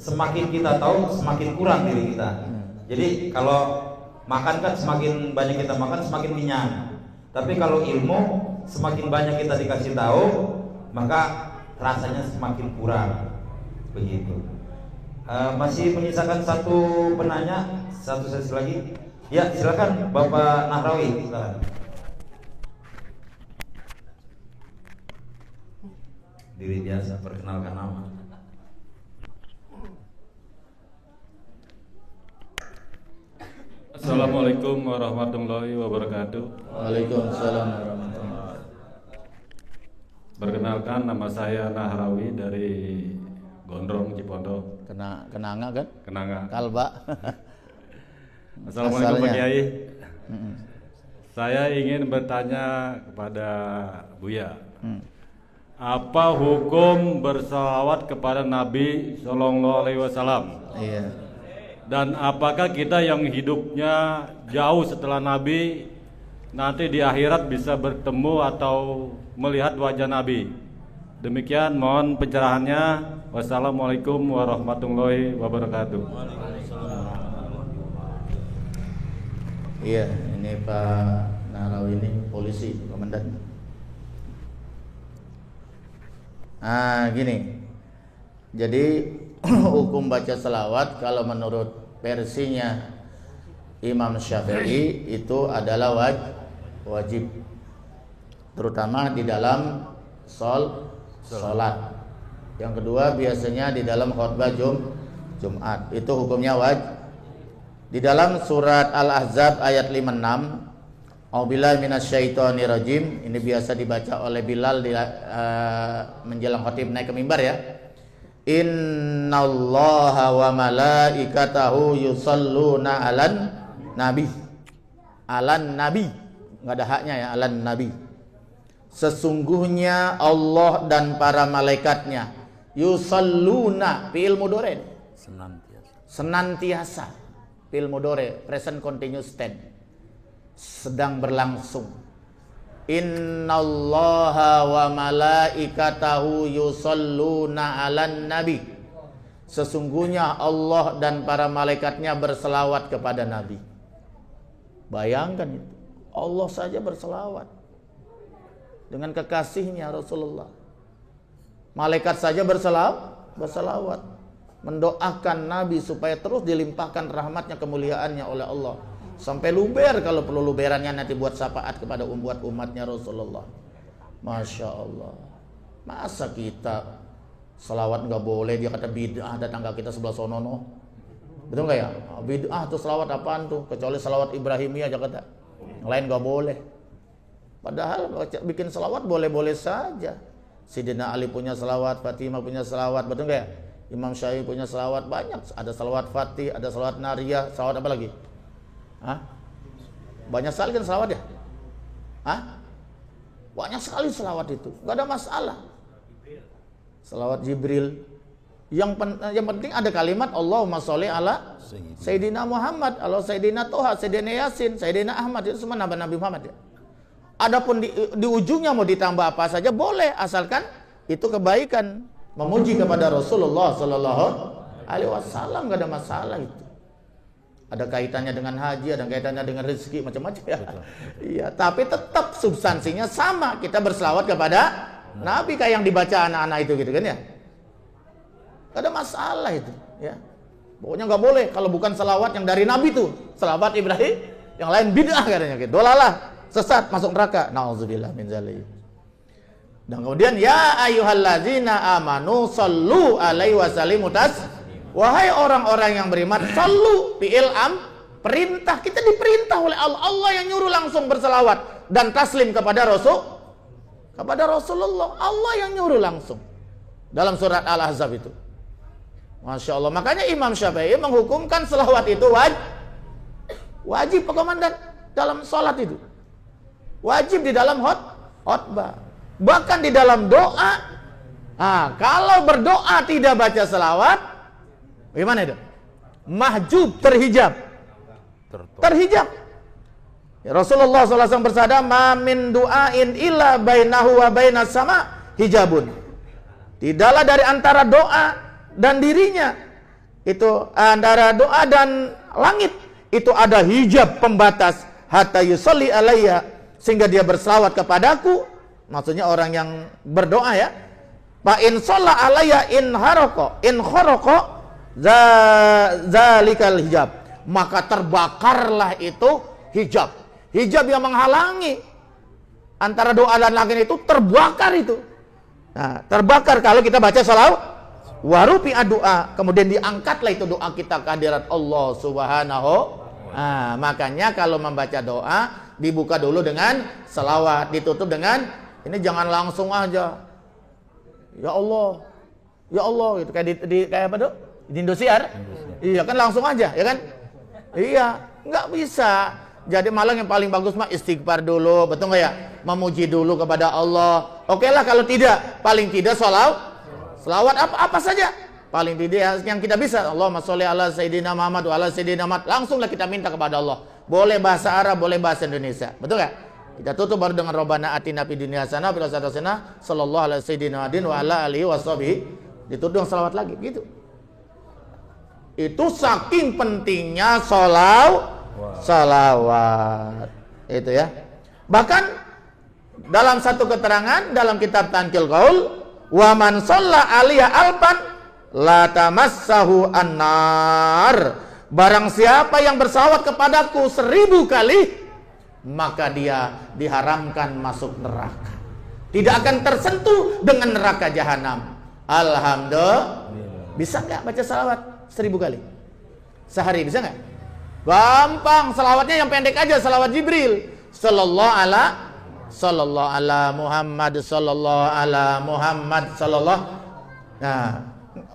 semakin kita tahu semakin kurang diri kita. Jadi kalau makan kan semakin banyak kita makan semakin kenyang. Tapi kalau ilmu semakin banyak kita dikasih tahu maka rasanya semakin kurang. Begitu. Masih menyisakan satu penanya, satu sesi lagi. Ya silakan Bapak Nahrawi, silakan. Diri biasa, perkenalkan nama. Assalamualaikum warahmatullahi wabarakatuh. Waalaikumsalam warahmatullahi. Perkenalkan, nama saya Nahrawi dari Gondrong, Cipondo. Kenanga kan? Kenanga. Kalba. Assalamualaikum Pak Asalnya. Kiai. Saya ingin bertanya kepada Buya. Apa hukum bersalawat kepada Nabi Sallallahu Alaihi Wasallam? Iya. Dan apakah kita yang hidupnya jauh setelah Nabi nanti di akhirat bisa bertemu atau melihat wajah Nabi? Demikian, mohon pencerahannya. Wassalamualaikum warahmatullahi wabarakatuh. Iya, ini Pak Nahrawi ini polisi, komandan. Gini. Jadi hukum baca selawat kalau menurut versinya Imam Syafi'i itu adalah wajib, terutama di dalam sholat. Yang kedua biasanya di dalam khutbah Jumat itu hukumnya wajib. Di dalam surat Al-Ahzab ayat 56, A'udzubillahi minasyaitonirrajim, ini biasa dibaca oleh Bilal menjelang khatib naik ke mimbar ya. Innallaha wa malaikatahu yusalluna 'alan nabi. 'Alan nabi, enggak ada haknya ya, 'alan nabi. Sesungguhnya Allah dan para malaikatnya yusalluna, fi'il mudhari. Senantiasa. Fi'il mudhari, present continuous tense. Sedang berlangsung. Innallaha wa malaikatahu yusalluna 'alan nabi. Sesungguhnya Allah dan para malaikatnya berselawat kepada Nabi. Bayangkan itu. Allah saja berselawat dengan kekasihnya Rasulullah. Malaikat saja berselawat mendoakan Nabi supaya terus dilimpahkan rahmatnya, kemuliaannya oleh Allah. Sampai luber kalau perlu luberannya nanti buat syafaat kepada umatnya Rasulullah. Masya Allah. Masa kita selawat nggak boleh, dia kata bid'ah, ada tangga kita sebelah sonono. Betul nggak ya? Bid'ah tuh selawat apaan tuh? Kecuali selawat Ibrahimiyah aja kata. Yang lain nggak boleh. Padahal bikin selawat boleh-boleh saja. Sayyidina Ali punya selawat, Fatimah punya selawat, betul nggak ya? Imam Syafi'i punya selawat banyak. Ada selawat Fatih, ada selawat Nariyah, selawat apa lagi? Banyak sekali kan selawat ya? Banyak sekali selawat itu, nggak ada masalah. Selawat Jibril. Yang penting ada kalimat Allahumma sholli ala Sayyidina Muhammad, ala Sayyidina Toha, Sayyidina Yasin, Sayyidina Ahmad, itu semua nama Nabi Muhammad ya. Adapun di ujungnya mau ditambah apa saja boleh, asalkan itu kebaikan, memuji kepada Rasulullah Sallallahu Alaihi Wasallam, nggak ada masalah itu. Ada kaitannya dengan haji, ada kaitannya dengan rezeki, macam-macam ya. Iya, tapi tetap substansinya sama. Kita berselawat kepada Nabi kayak yang dibaca anak-anak itu gitu kan ya. Gak ada masalah itu ya. Pokoknya nggak boleh kalau bukan selawat yang dari Nabi tuh. Selawat Ibrahim, yang lain bid'ah katanya gitu. Dolalah, sesat, masuk neraka. Nauzubillah min dzalik. Dan kemudian ya ayyuhallazina amanu sallu alaihi wasallimu taslima. Wahai orang-orang yang beriman, sallu fi'il perintah. Kita diperintah oleh Allah. Allah yang nyuruh langsung berselawat dan taslim kepada Rasulullah. Allah yang nyuruh langsung dalam surat Al-Ahzab itu. Masya Allah. Makanya Imam Syafi'i menghukumkan selawat itu wajib Pak Komandan dalam sholat itu. Wajib di dalam khutbah. Bahkan di dalam doa. Kalau berdoa tidak baca selawat, bagaimana itu? Mahjub, terhijab. Terhijab. Ya, Rasulullah SAW bersabda, "Ma min du'ain illa bainahu wa bainas sama hijabun." Tidaklah dari antara doa dan dirinya, itu antara doa dan langit, itu ada hijab pembatas, hatta yusalli alayya, sehingga dia berselawat kepadaku. Maksudnya orang yang berdoa ya. Fa in shalla alayya in kharaqa zalikal hijab, maka terbakarlah itu hijab yang menghalangi antara doa dan langit, itu terbakar itu. Nah, terbakar kalau kita baca salawat warufi doa, kemudian diangkatlah itu doa kita ke hadirat Allah Subhanahu Nah, makanya kalau membaca doa dibuka dulu dengan selawat, ditutup dengan ini, jangan langsung aja. Ya Allah, ya Allah, gitu kayak kayak apa tuh? Di Indosiar. Iya kan langsung aja, ya kan? Iya, nggak bisa. Jadi malah yang paling bagus mah istighfar dulu, betul nggak ya? Memuji dulu kepada Allah. Oke lah kalau tidak, paling tidak selawat apa saja. Paling tidak yang kita bisa, Allahumma sholli ala sayyidina Muhammad wa ala sayyidina Muhammad. Langsunglah kita minta kepada Allah. Boleh bahasa Arab, boleh bahasa Indonesia. Betul nggak? Kita tutup baru dengan Rabbana atina fid dunya hasanah wa fil akhirati hasanah sallallahu alaihi sayyidina Muhammadin wa ala alihi washabihi. Ditutup dengan selawat lagi, gitu. Itu saking pentingnya salawat. Itu ya. Bahkan dalam satu keterangan dalam kitab Tanqil Qaul, wa man shalla alaiha alfan la tamassahu annar. Barang siapa yang bersalawat kepadaku 1000 kali, maka dia diharamkan masuk neraka. Tidak akan tersentuh dengan neraka jahanam. Alhamdulillah. Bisa nggak baca salawat 1000 kali sehari? Bisa nggak? Gampang. Salawatnya yang pendek aja, salawat Jibril. Sallallahu ala Muhammad, sallallahu ala Muhammad, sallallahu. Nah,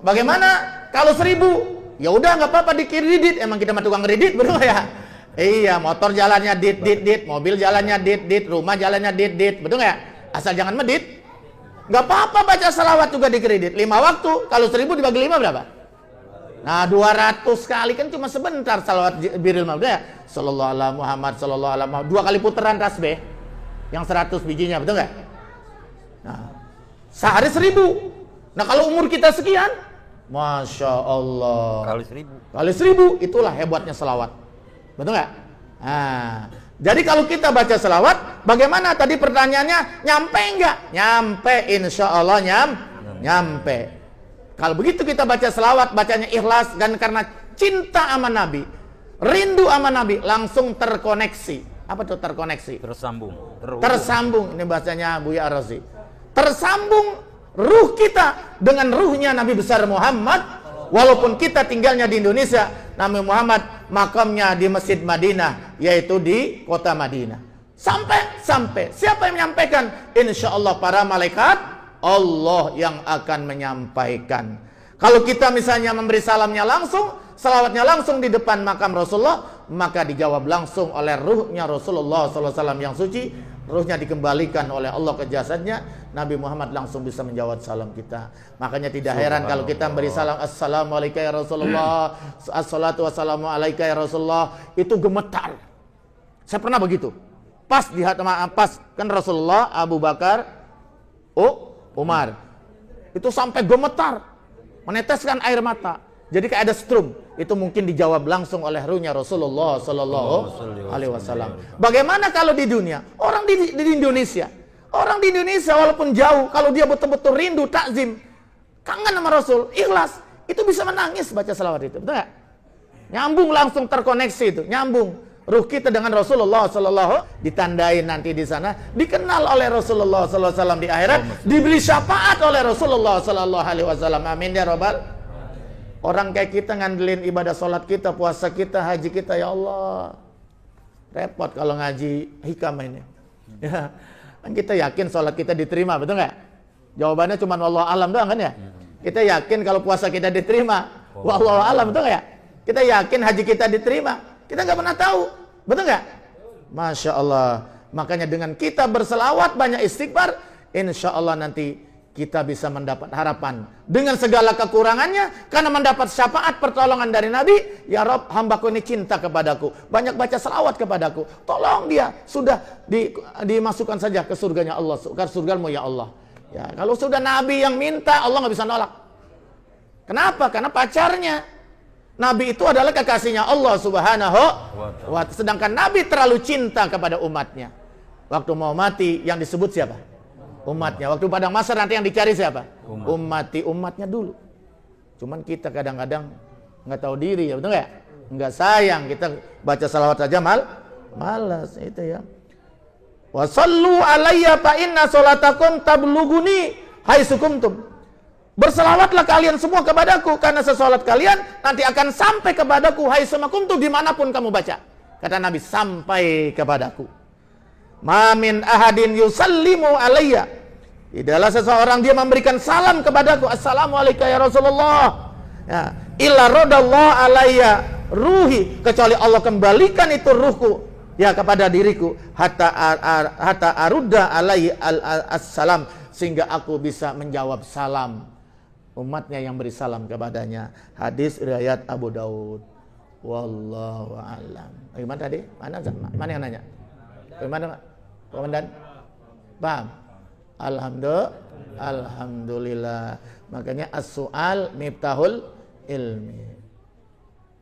bagaimana kalau 1000? Ya udah nggak apa-apa dikredit. Emang kita mah tukang kredit, betul ya? Iya, motor jalannya dit, mobil jalannya dit, rumah jalannya dit, betul nggak? Asal jangan medit. Nggak apa-apa baca salawat juga dikredit. 5 waktu, kalau 1000 dibagi 5 berapa? Nah, 200 kali kan cuma sebentar salawat Jibril mah, betul ya? Sallallahu ala Muhammad, sallallahu ala Muhammad. 2 kali putaran tasbih yang 100 bijinya, betul nggak? Nah, sehari 1000. Nah, kalau umur kita sekian, Masya Allah. Kali 1000, itulah hebatnya selawat. Betul nggak? Nah, jadi kalau kita baca selawat, bagaimana tadi pertanyaannya? Nyampe nggak? Nyampe, insya Allah nyampe. Kalau begitu kita baca selawat, bacanya ikhlas, dan karena cinta sama Nabi, rindu sama Nabi, langsung terkoneksi. Apa tuh terkoneksi? Tersambung. Ini bahasanya Buya Ar-Razi. Tersambung ruh kita dengan ruhnya Nabi besar Muhammad. Walaupun kita tinggalnya di Indonesia, Nabi Muhammad makamnya di Masjid Madinah, yaitu di kota Madinah. Sampai siapa yang menyampaikan? Insya Allah para malaikat Allah yang akan menyampaikan. Kalau kita misalnya memberi salamnya langsung, salawatnya langsung di depan makam Rasulullah, maka dijawab langsung oleh ruhnya Rasulullah SAW yang suci. Ruhnya dikembalikan oleh Allah ke jasadnya, Nabi Muhammad langsung bisa menjawab salam kita. Makanya tidak heran kalau kita beri salam, Assalamualaikum ya Rasulullah, Assalatu wassalamu alaika ya Rasulullah, itu gemetar. Saya pernah begitu. Pas kan Rasulullah, Abu Bakar, Umar. Itu sampai gemetar, meneteskan air mata. Jadi kayak ada strum. Itu mungkin dijawab langsung oleh ruhnya Rasulullah Sallallahu Alaihi Wasallam. Bagaimana kalau di dunia? Orang di Indonesia, walaupun jauh, kalau dia betul-betul rindu takzim, kangen sama Rasul, ikhlas, itu bisa menangis baca salawat itu, betul nggak? Nyambung, langsung terkoneksi itu, nyambung. Ruh kita dengan Rasulullah Sallallahu, ditandai nanti di sana, dikenal oleh Rasulullah Sallallahu Alaihi Wasallam di akhirat, diberi syafaat oleh Rasulullah Sallallahu Alaihi Wasallam. Amin ya Rabbal. Orang kayak kita ngandelin ibadah sholat kita, puasa kita, haji kita, ya Allah. Repot kalau ngaji hikam ini. Ya, kan kita yakin sholat kita diterima, betul nggak? Jawabannya cuma wallahu alam doang kan ya? Kita yakin kalau puasa kita diterima, wallahu alam, betul nggak ya? Kita yakin haji kita diterima, kita nggak pernah tahu, betul nggak? Masya Allah. Makanya dengan kita berselawat, banyak istighfar, insya Allah nanti kita bisa mendapat harapan dengan segala kekurangannya, karena mendapat syafaat pertolongan dari Nabi. Ya Rabb, hambaku ini cinta kepadaku, banyak baca selawat kepadaku, tolong dia, sudah dimasukkan saja ke surganya Allah, ke surgamu ya Allah. Ya, kalau sudah Nabi yang minta, Allah nggak bisa nolak. Kenapa? Karena pacarnya Nabi itu adalah kekasihnya Allah Subhanahu wa ta'ala. Sedangkan Nabi terlalu cinta kepada umatnya. Waktu mau mati yang disebut siapa? Umatnya. Waktu padang mahsyar nanti yang dicari siapa? Umatnya dulu. Cuman kita kadang-kadang nggak tahu diri, ya betul nggak? Nggak sayang, kita baca salawat saja malas itu ya. Wa sallu alayya fa inna salatakum tablughuni haitsu kuntum. Berselawatlah kalian semua kepadaku, karena sesolat kalian nanti akan sampai kepadaku, hai semakuntu, dimanapun kamu baca. Kata Nabi, sampai kepadaku. Ma min ahadin yusallimu alayya, tidaklah seseorang dia memberikan salam kepadaku, assalamualaikum ya Rasulullah, ya, illa radallahu alayya ruhi, kecuali Allah kembalikan itu ruhku ya kepada diriku, hatta arudda alaihi assalam, sehingga aku bisa menjawab salam umatnya yang beri salam kepadanya. Hadis riwayat Abu Daud. Wallahu a'lam. Gimana tadi? Mana yang nanya? Bagaimana, Pak? Komandan? Paham? Alhamdulillah. Makanya as-su'al miftahul ilmi.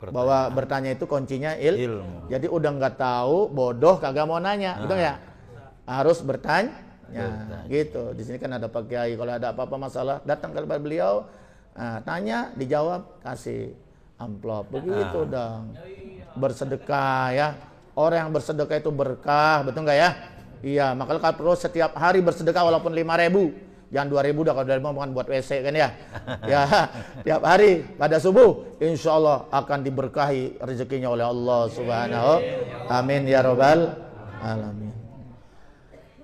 Bahwa bertanya itu kuncinya ilmu. Jadi udah nggak tahu, bodoh, kagak mau nanya, gitu ya? Harus bertanya. Ya, gitu. Di sini kan ada Pak Kiai, kalau ada apa-apa masalah datang kepada beliau, tanya, dijawab, kasih amplop. Begitu dong. Bersedekah ya. Orang yang bersedekah itu berkah, betul nggak ya? Iya, makanya kalau perlu setiap hari bersedekah walaupun 5.000. Jangan 2.000 dah, kalau 2.000 bukan buat WC kan ya. Ya, tiap hari pada subuh insya Allah akan diberkahi rezekinya oleh Allah Subhanahu. Amin ya robbal alamin.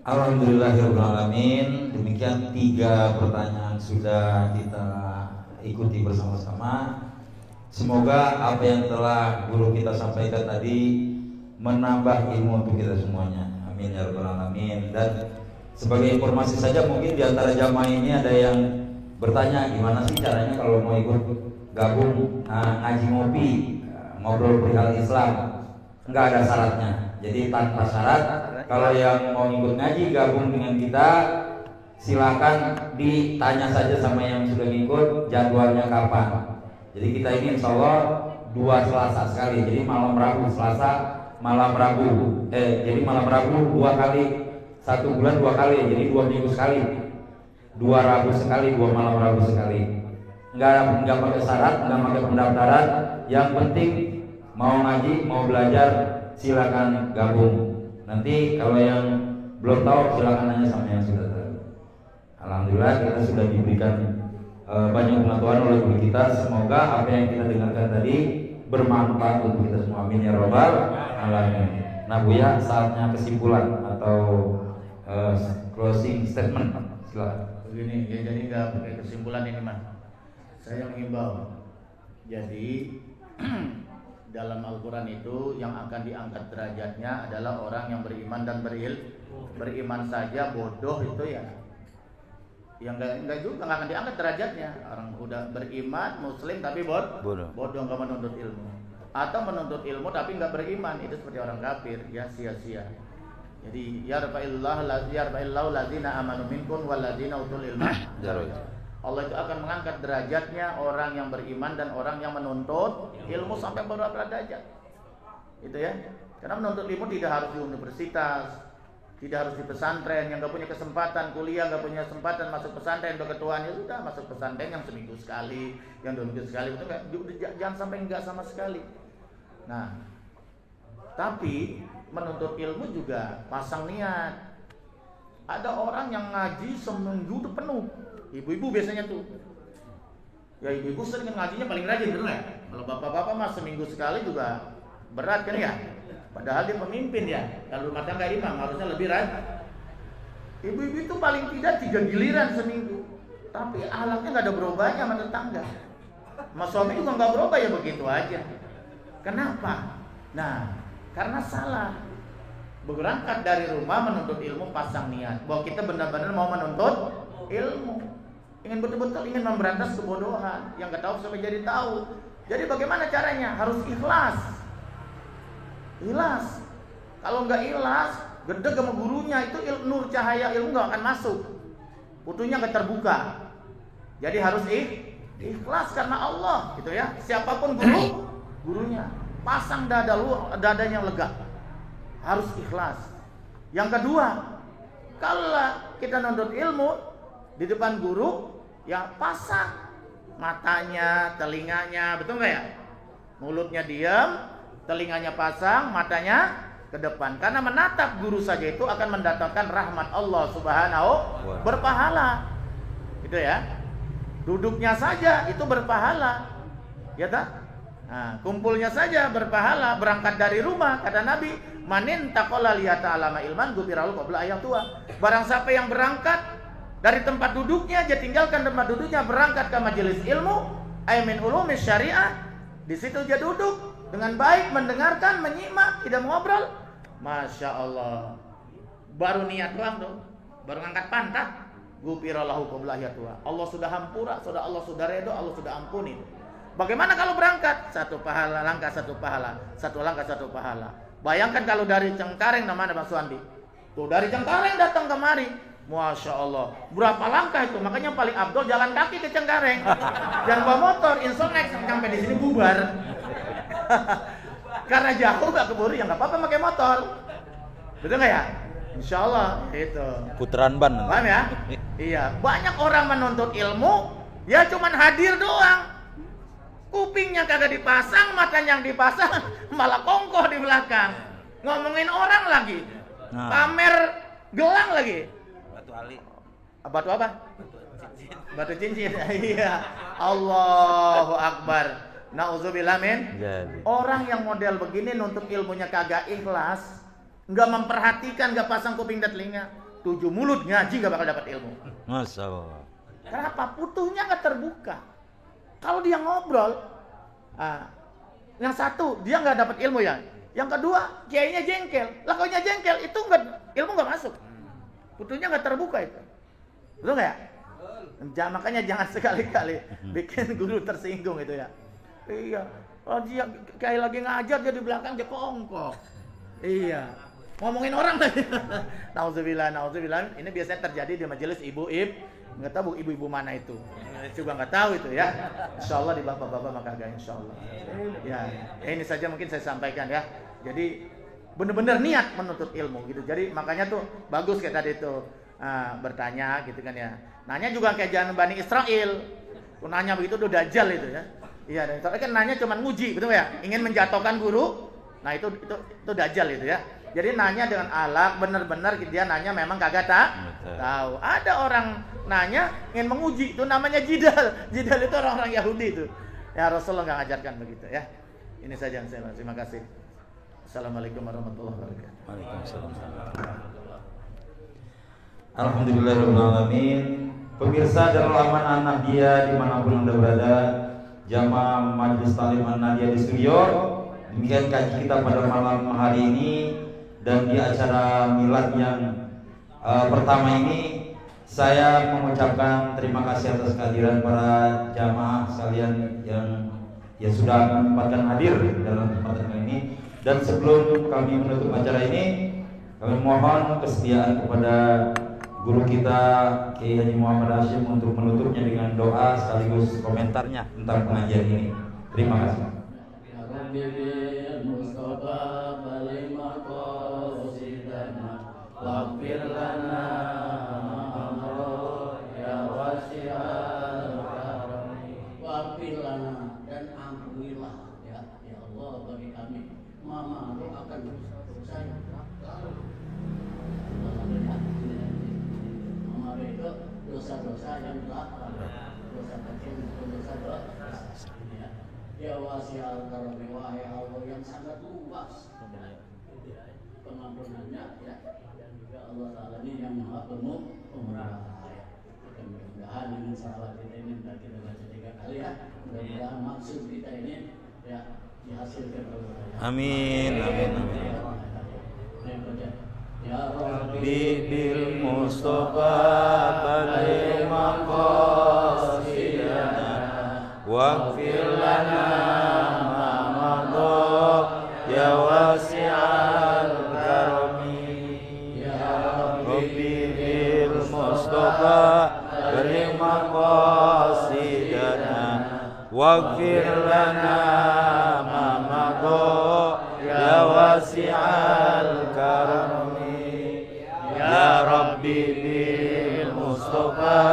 Alhamdulillahirrahmanirrahim. Demikian 3 pertanyaan sudah kita ikuti bersama-sama. Semoga apa yang telah guru kita sampaikan tadi menambah ilmu untuk kita semuanya. Amin ya rabbal alamin. Dan sebagai informasi saja, mungkin di antara jamaah ini ada yang bertanya, gimana sih caranya kalau mau ikut gabung ngaji ngopi, ngobrol perihal Islam. Enggak ada syaratnya. Jadi tanpa syarat. Kalau yang mau ikut ngaji gabung dengan kita, silakan ditanya saja sama yang sudah ngikut jadwalnya kapan. Jadi kita ini insya Allah 2 Selasa sekali. Jadi malam Rabu, Selasa, malam Rabu. Jadi malam Rabu 2 kali, 1 bulan 2 kali. Jadi 2 minggu sekali, 2 Rabu sekali, 2 malam Rabu sekali. Enggak pakai syarat, enggak pakai pendaftaran. Yang penting mau ngaji, mau belajar, silakan gabung. Nanti kalau yang belum tahu silakan nanya sama yang sudah tahu. Alhamdulillah kita sudah diberikan banyak pengetahuan oleh guru kita. Semoga apa yang kita dengarkan tadi bermanfaat untuk kita semua. Amin ya robbal alamin. Nah Buya, saatnya kesimpulan atau closing statement. Silakan. Begini ya, jadi nggak pakai kesimpulan ini mah. Saya mengimbau. Jadi dalam Al-Quran itu yang akan diangkat derajatnya adalah orang yang beriman dan beriman saja bodoh itu ya, yang enggak juga nggak akan diangkat derajatnya. Orang udah beriman muslim tapi bodoh nggak menuntut ilmu, atau menuntut ilmu tapi nggak beriman, itu seperti orang kafir ya, sia-sia. Jadi yarfa'illahu ladzina amanu minkum walladzina utul ilma darajat. Allah itu akan mengangkat derajatnya orang yang beriman dan orang yang menuntut ilmu sampai beberapa derajat. Itu ya. Karena menuntut ilmu tidak harus di universitas, tidak harus di pesantren. Yang nggak punya kesempatan kuliah, nggak punya kesempatan masuk pesantren, udah ketuanya sudah masuk pesantren yang seminggu sekali, yang 2 minggu sekali. Itu jangan sampai enggak sama sekali. Nah, tapi menuntut ilmu juga pasang niat. Ada orang yang ngaji seminggu itu penuh. Ibu-ibu biasanya tuh. Ya ibu-ibu sering ngajinya paling rajin, betul ya? Kalau bapak-bapak mah seminggu sekali juga berat kan ya? Padahal dia pemimpin ya. Kalau rumah tangga imam harusnya lebih rajin. Ibu-ibu itu paling tidak 3 giliran seminggu. Tapi alatnya nggak ada berubahnya sama tetangga. Mas suami juga nggak berubah ya, begitu aja. Kenapa? Nah, karena salah. Berangkat dari rumah menuntut ilmu pasang niat bahwa kita benar-benar mau menuntut ilmu, ingin betul-betul ingin memberantas kebodohan, yang nggak tahu sampai jadi tahu. Jadi bagaimana caranya? Harus ikhlas. Ikhlas. Kalau nggak ikhlas, gedeg sama gurunya, itu nur cahaya ilmu nggak akan masuk. Putunya nggak terbuka. Jadi harus ikhlas karena Allah, gitu ya. Siapapun gurunya, pasang dadanya lega. Harus ikhlas. Yang kedua, kalau kita nuntut ilmu di depan guru, ya pasang matanya, telinganya, betul nggak ya? Mulutnya diam, telinganya pasang, matanya ke depan. Karena menatap guru saja itu akan mendatangkan rahmat Allah Subhanahu berpahala. Gitu ya. Duduknya saja itu berpahala. Ya tak? Nah, kumpulnya saja berpahala. Berangkat dari rumah, kata Nabi, manin taqala liyata'alama ilman gufiralahu qabla ayat tua. Barang siapa yang berangkat dari tempat duduknya, dia tinggalkan tempat duduknya, berangkat ke majelis ilmu, min ulumis syariah, di situ dia duduk dengan baik, mendengarkan, menyimak, tidak mengobrol. Masya Allah. Baru niat doang tuh, baru ngangkat pantat, gufiralahu qabla ayat tua. Allah sudah hampura, Allah sudah redo, Allah sudah ampuni. Bagaimana kalau berangkat? Satu pahala, langkah satu pahala, satu langkah satu pahala. Bayangkan kalau dari Cengkareng, namanya Bang Suandi, tuh dari Cengkareng datang kemari, Masya Allah, berapa langkah itu? Makanya paling abdol jalan kaki ke Cengkareng, jangan bawa motor, insonex sampai di sini bubar. Karena jauh gak keburu, ya nggak apa-apa pakai motor, betul nggak ya? Insya Allah itu. Putaran ban. Paham ya? Iya, banyak orang menuntut ilmu, ya cuman hadir doang. Kupingnya kagak dipasang, matanya yang dipasang, malah kongkoh di belakang. Ngomongin orang lagi. Nah. Pamer gelang lagi. Batu ali. Batu apa? Batu cincin. Iya. Allahu Akbar. Nauzubillah min. Orang yang model begini nuntut ilmunya kagak ikhlas, nggak memperhatikan, nggak pasang kuping dan telinga, 7 mulut ngaji nggak bakal dapat ilmu. Masya Allah. Kenapa? Putuhnya nggak terbuka. Kalau dia ngobrol, yang satu dia nggak dapat ilmu ya. Yang kedua kiainya jengkel. Lah kalau jengkel itu nggak, ilmu nggak masuk. Putuhnya nggak terbuka itu. Betul nggak ya? Makanya jangan sekali-kali bikin guru tersinggung itu ya. Iya. Kalau dia kiai lagi ngajar, dia di belakang dia kongkong. Iya. Ngomongin orang tadi. Nauzubillah. Ini biasanya terjadi di majelis ibu-ibu. Nggak tahu ibu-ibu mana itu, juga nggak tahu itu ya. Insya Allah di bapak-bapak maka agak insya Allah. Ya, ini saja mungkin saya sampaikan ya. Jadi benar-benar niat menuntut ilmu gitu. Jadi makanya tuh bagus kayak tadi tuh bertanya gitu kan ya. Nanya juga kayak jangan Bani Israel. Tuh nanya begitu tuh dajjal itu ya. Iya, dan Israel kan nanya cuma nguji, betul ya? Ingin menjatuhkan guru. Nah itu dajjal itu ya. Jadi nanya dengan alak, benar-benar dia nanya memang kagak tahu. Ada orang nanya ingin menguji, itu namanya jidal. Jidal itu orang-orang Yahudi itu. Ya Rasulullah nggak ngajarkan begitu ya. Ini saja yang saya bahas. Terima kasih. Assalamualaikum warahmatullahi wabarakatuh. Waalaikumsalam. Alhamdulillahirrahmanirrahim. Pemirsa Darul Aman An-Nahdiyah dimanapun Anda berada, jamaah Majelis Talim An-Nahdiyah di studio, demikian kaji kita pada malam hari ini. Dan di acara milad yang pertama ini, saya mengucapkan terima kasih atas kehadiran para jamaah sekalian yang sudah menyempatkan hadir dalam kesempatan ini. Dan sebelum kami menutup acara ini, kami mohon kesediaan kepada guru kita Kiai Haji Muhammad Hashim untuk menutupnya dengan doa sekaligus komentarnya tentang pengajian ini. Terima kasih. Waghfir lana ya wasi'al karami. Waghfir lana, dan ampunilah ya Allah bagi kami. Mama doakan dosa yang lalu. Mama itu dosa-dosa yang telah lalu. Dosa kecil maupun dosa ya wasi'al karami, wahai Allah yang sangat luas pengampunannya ya. Allah Ta'ala ini yang maha penuh pemurah. Mudah-mudahan dengan sahabat kita ini kita baca 3 kali ya. Mudah-mudahan maksud kita ini ya dihasilkan oleh Allah. Amin. Ya Rabbi bil Mustafa balil maqasidana waghfir lana ma madha ya wasi'al karami. Beri maqasidana waghfir lana ma madha ya wasi'al karami. Ya Rabbi bil Mustafa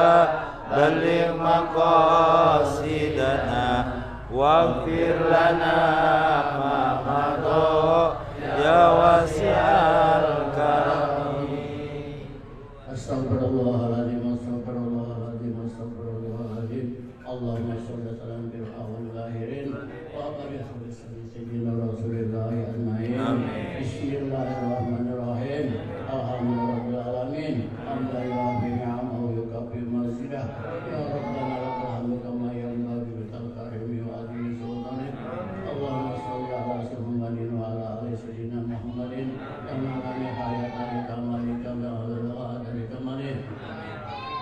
balligh maqasidana waghfir lana ma madha ya wasi'al karami. Astagfirullahaladzim, astagfirullahaladzim, astagfirullahaladzim. sayyidina Rasulillah ajmain. Bismillahirrahmanirrahim. Alhamdulillahirabbil alamin. Alhamdulillah bi ni'amahu yukafi mazidah. Ya Rabbana lakal hamdu kama yanbaghi li karimi wa azimi sultanik. Allahumma shalli ala Muhammadin wa ala ali sayyidina Muhammadin kama kana hayatan kamalika wa ala ali kamalin.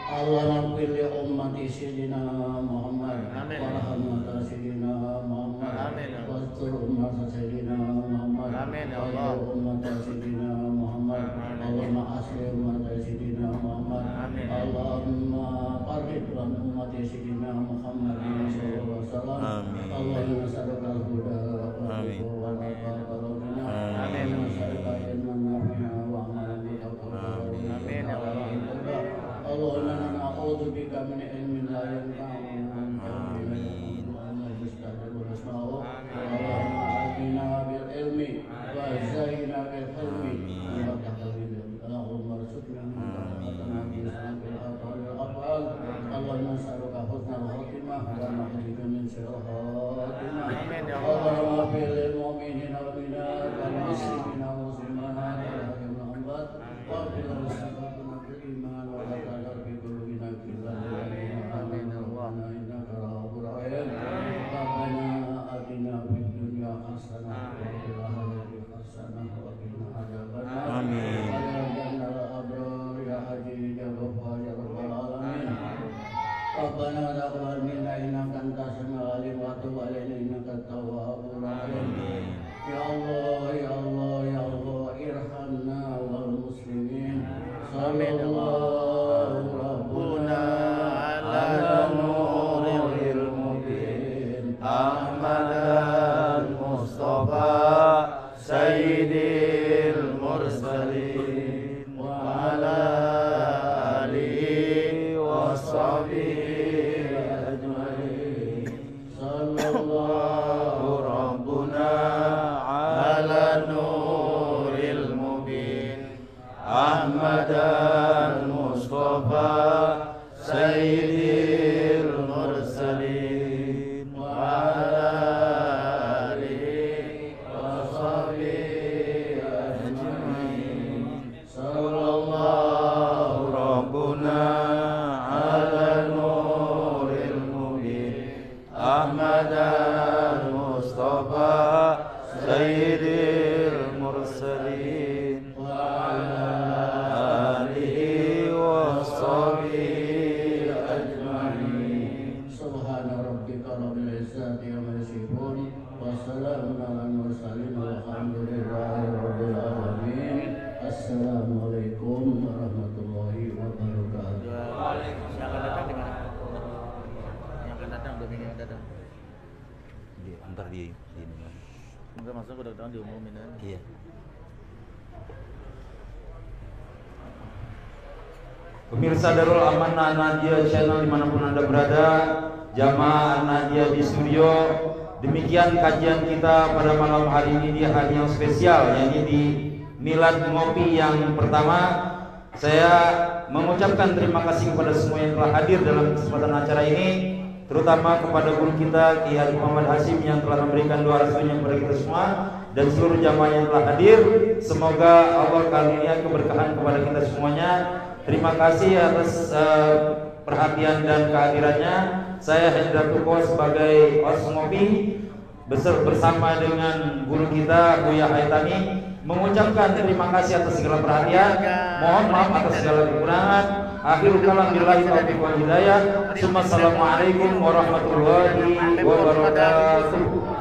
Allahumma pilli ummati sayyidina Muhammad wa rahmata sayyidina Muhammad wastur ummata sayyidina Muhammad wa ummata sayyidina Muhammad. Allahumma asli ummata sayyidina Muhammad. Allahumma farid lan ummati sayyidina Muhammad sallallahu alaihi wasallam. Allahumma nas'aluka al-huda wa al-barakah. Amin. Nas'aluka ilman nafi'an wa amalan mutaqabbalan. Amin ya Allah. Allahumma na'udzu bika min ilmin la yanfa'u Allahumma atina bil ilmi wa zayyina bil hilmi wa tahwil Allahumma arzuqna min bil af'al Allahumma nas'aluka husnal khatimah wa na'udzu min syarril khatimah. Amin ya Allah. Allahumma fil mu'minina wal mu'minat wal muslimina wal muslimat wal amwat wa fil muslimin bil iman wa la tadar bi qulubina illa amin ya Allah innaka rahmanur rahim. Rabbana atina fid dunya hasanah wa fil akhirati hasanah wa qina adzabannar. Amin. Allahumma abrar ya haji ya ghaffar ya rabbal alamin. Rabbana taqabbal minna innaka antas samiul alim wa tub alaina innaka at-tawwabur rahim. Ya Allah ya Allah ya Allah irhamna wal muslimin. Sallallahu rabbuna ala nuril mubin Ahmad Mustafa sayyidil mursalin wa ala alihi wa sahbihi ajmain. Sallallahu rabbuna ala nuril mubin Ahmad Mustafa sayyidil mursalin wa ala alihi wa sahbihi ajmain. Sallallahu rabbuna ala nuril mubin Ahmad Mustafa sayyidil mursalin wa ala alihi wa sahbihi ajmain. Subhana rabbika rabbil izzati amma yasifun wa salamun alal mursalin walhamdulillahi rabbil alamin. Assalamualaikum warahmatullahi wabarakatuh. Yang akan datang di mana? Yang akan datang Domingo yang datang. Ntar di ini. Enggak masuk udah datang diumumin kan? Iya. Pemirsa Darul Amanah Nadia Channel dimanapun Anda berada, jamaah Nadia di studio, demikian kajian kita pada malam hari ini di hari yang spesial, yakni di Milad Ngopi yang pertama. Saya mengucapkan terima kasih kepada semua yang telah hadir dalam kesempatan acara ini, terutama kepada guru kita Ki Haji Muhammad Hashim yang telah memberikan doa restunya kepada kita semua dan seluruh jamaah yang telah hadir. Semoga Allah karunia keberkahan kepada kita semuanya. Terima kasih atas perhatian dan kehadirannya. Saya Hendra Tuko sebagai host ngopi bersama dengan guru kita Buya Haitami mengucapkan terima kasih atas segala perhatian. Mohon maaf atas segala kekurangan. Akhirul kalam billahi taufiq wal hidayah. Assalamualaikum warahmatullahi wabarakatuh.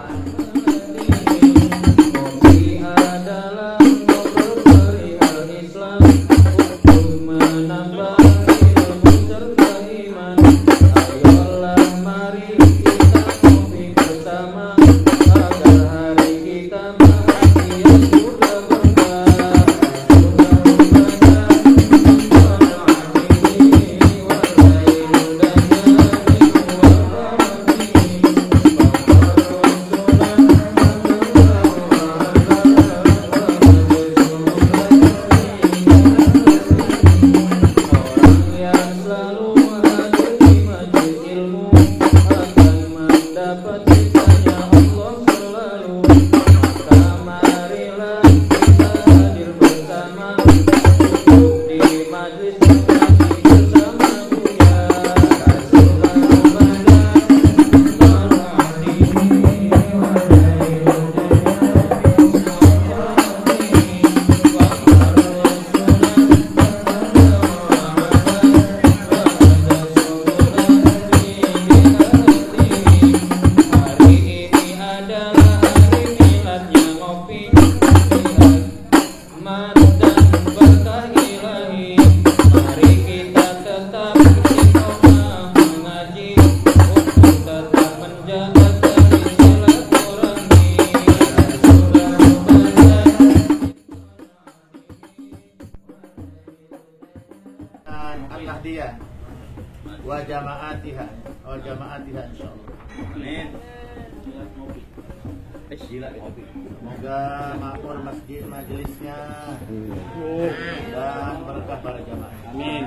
Semoga makmur masjid majelisnya dan berkah para jamaah. Amin.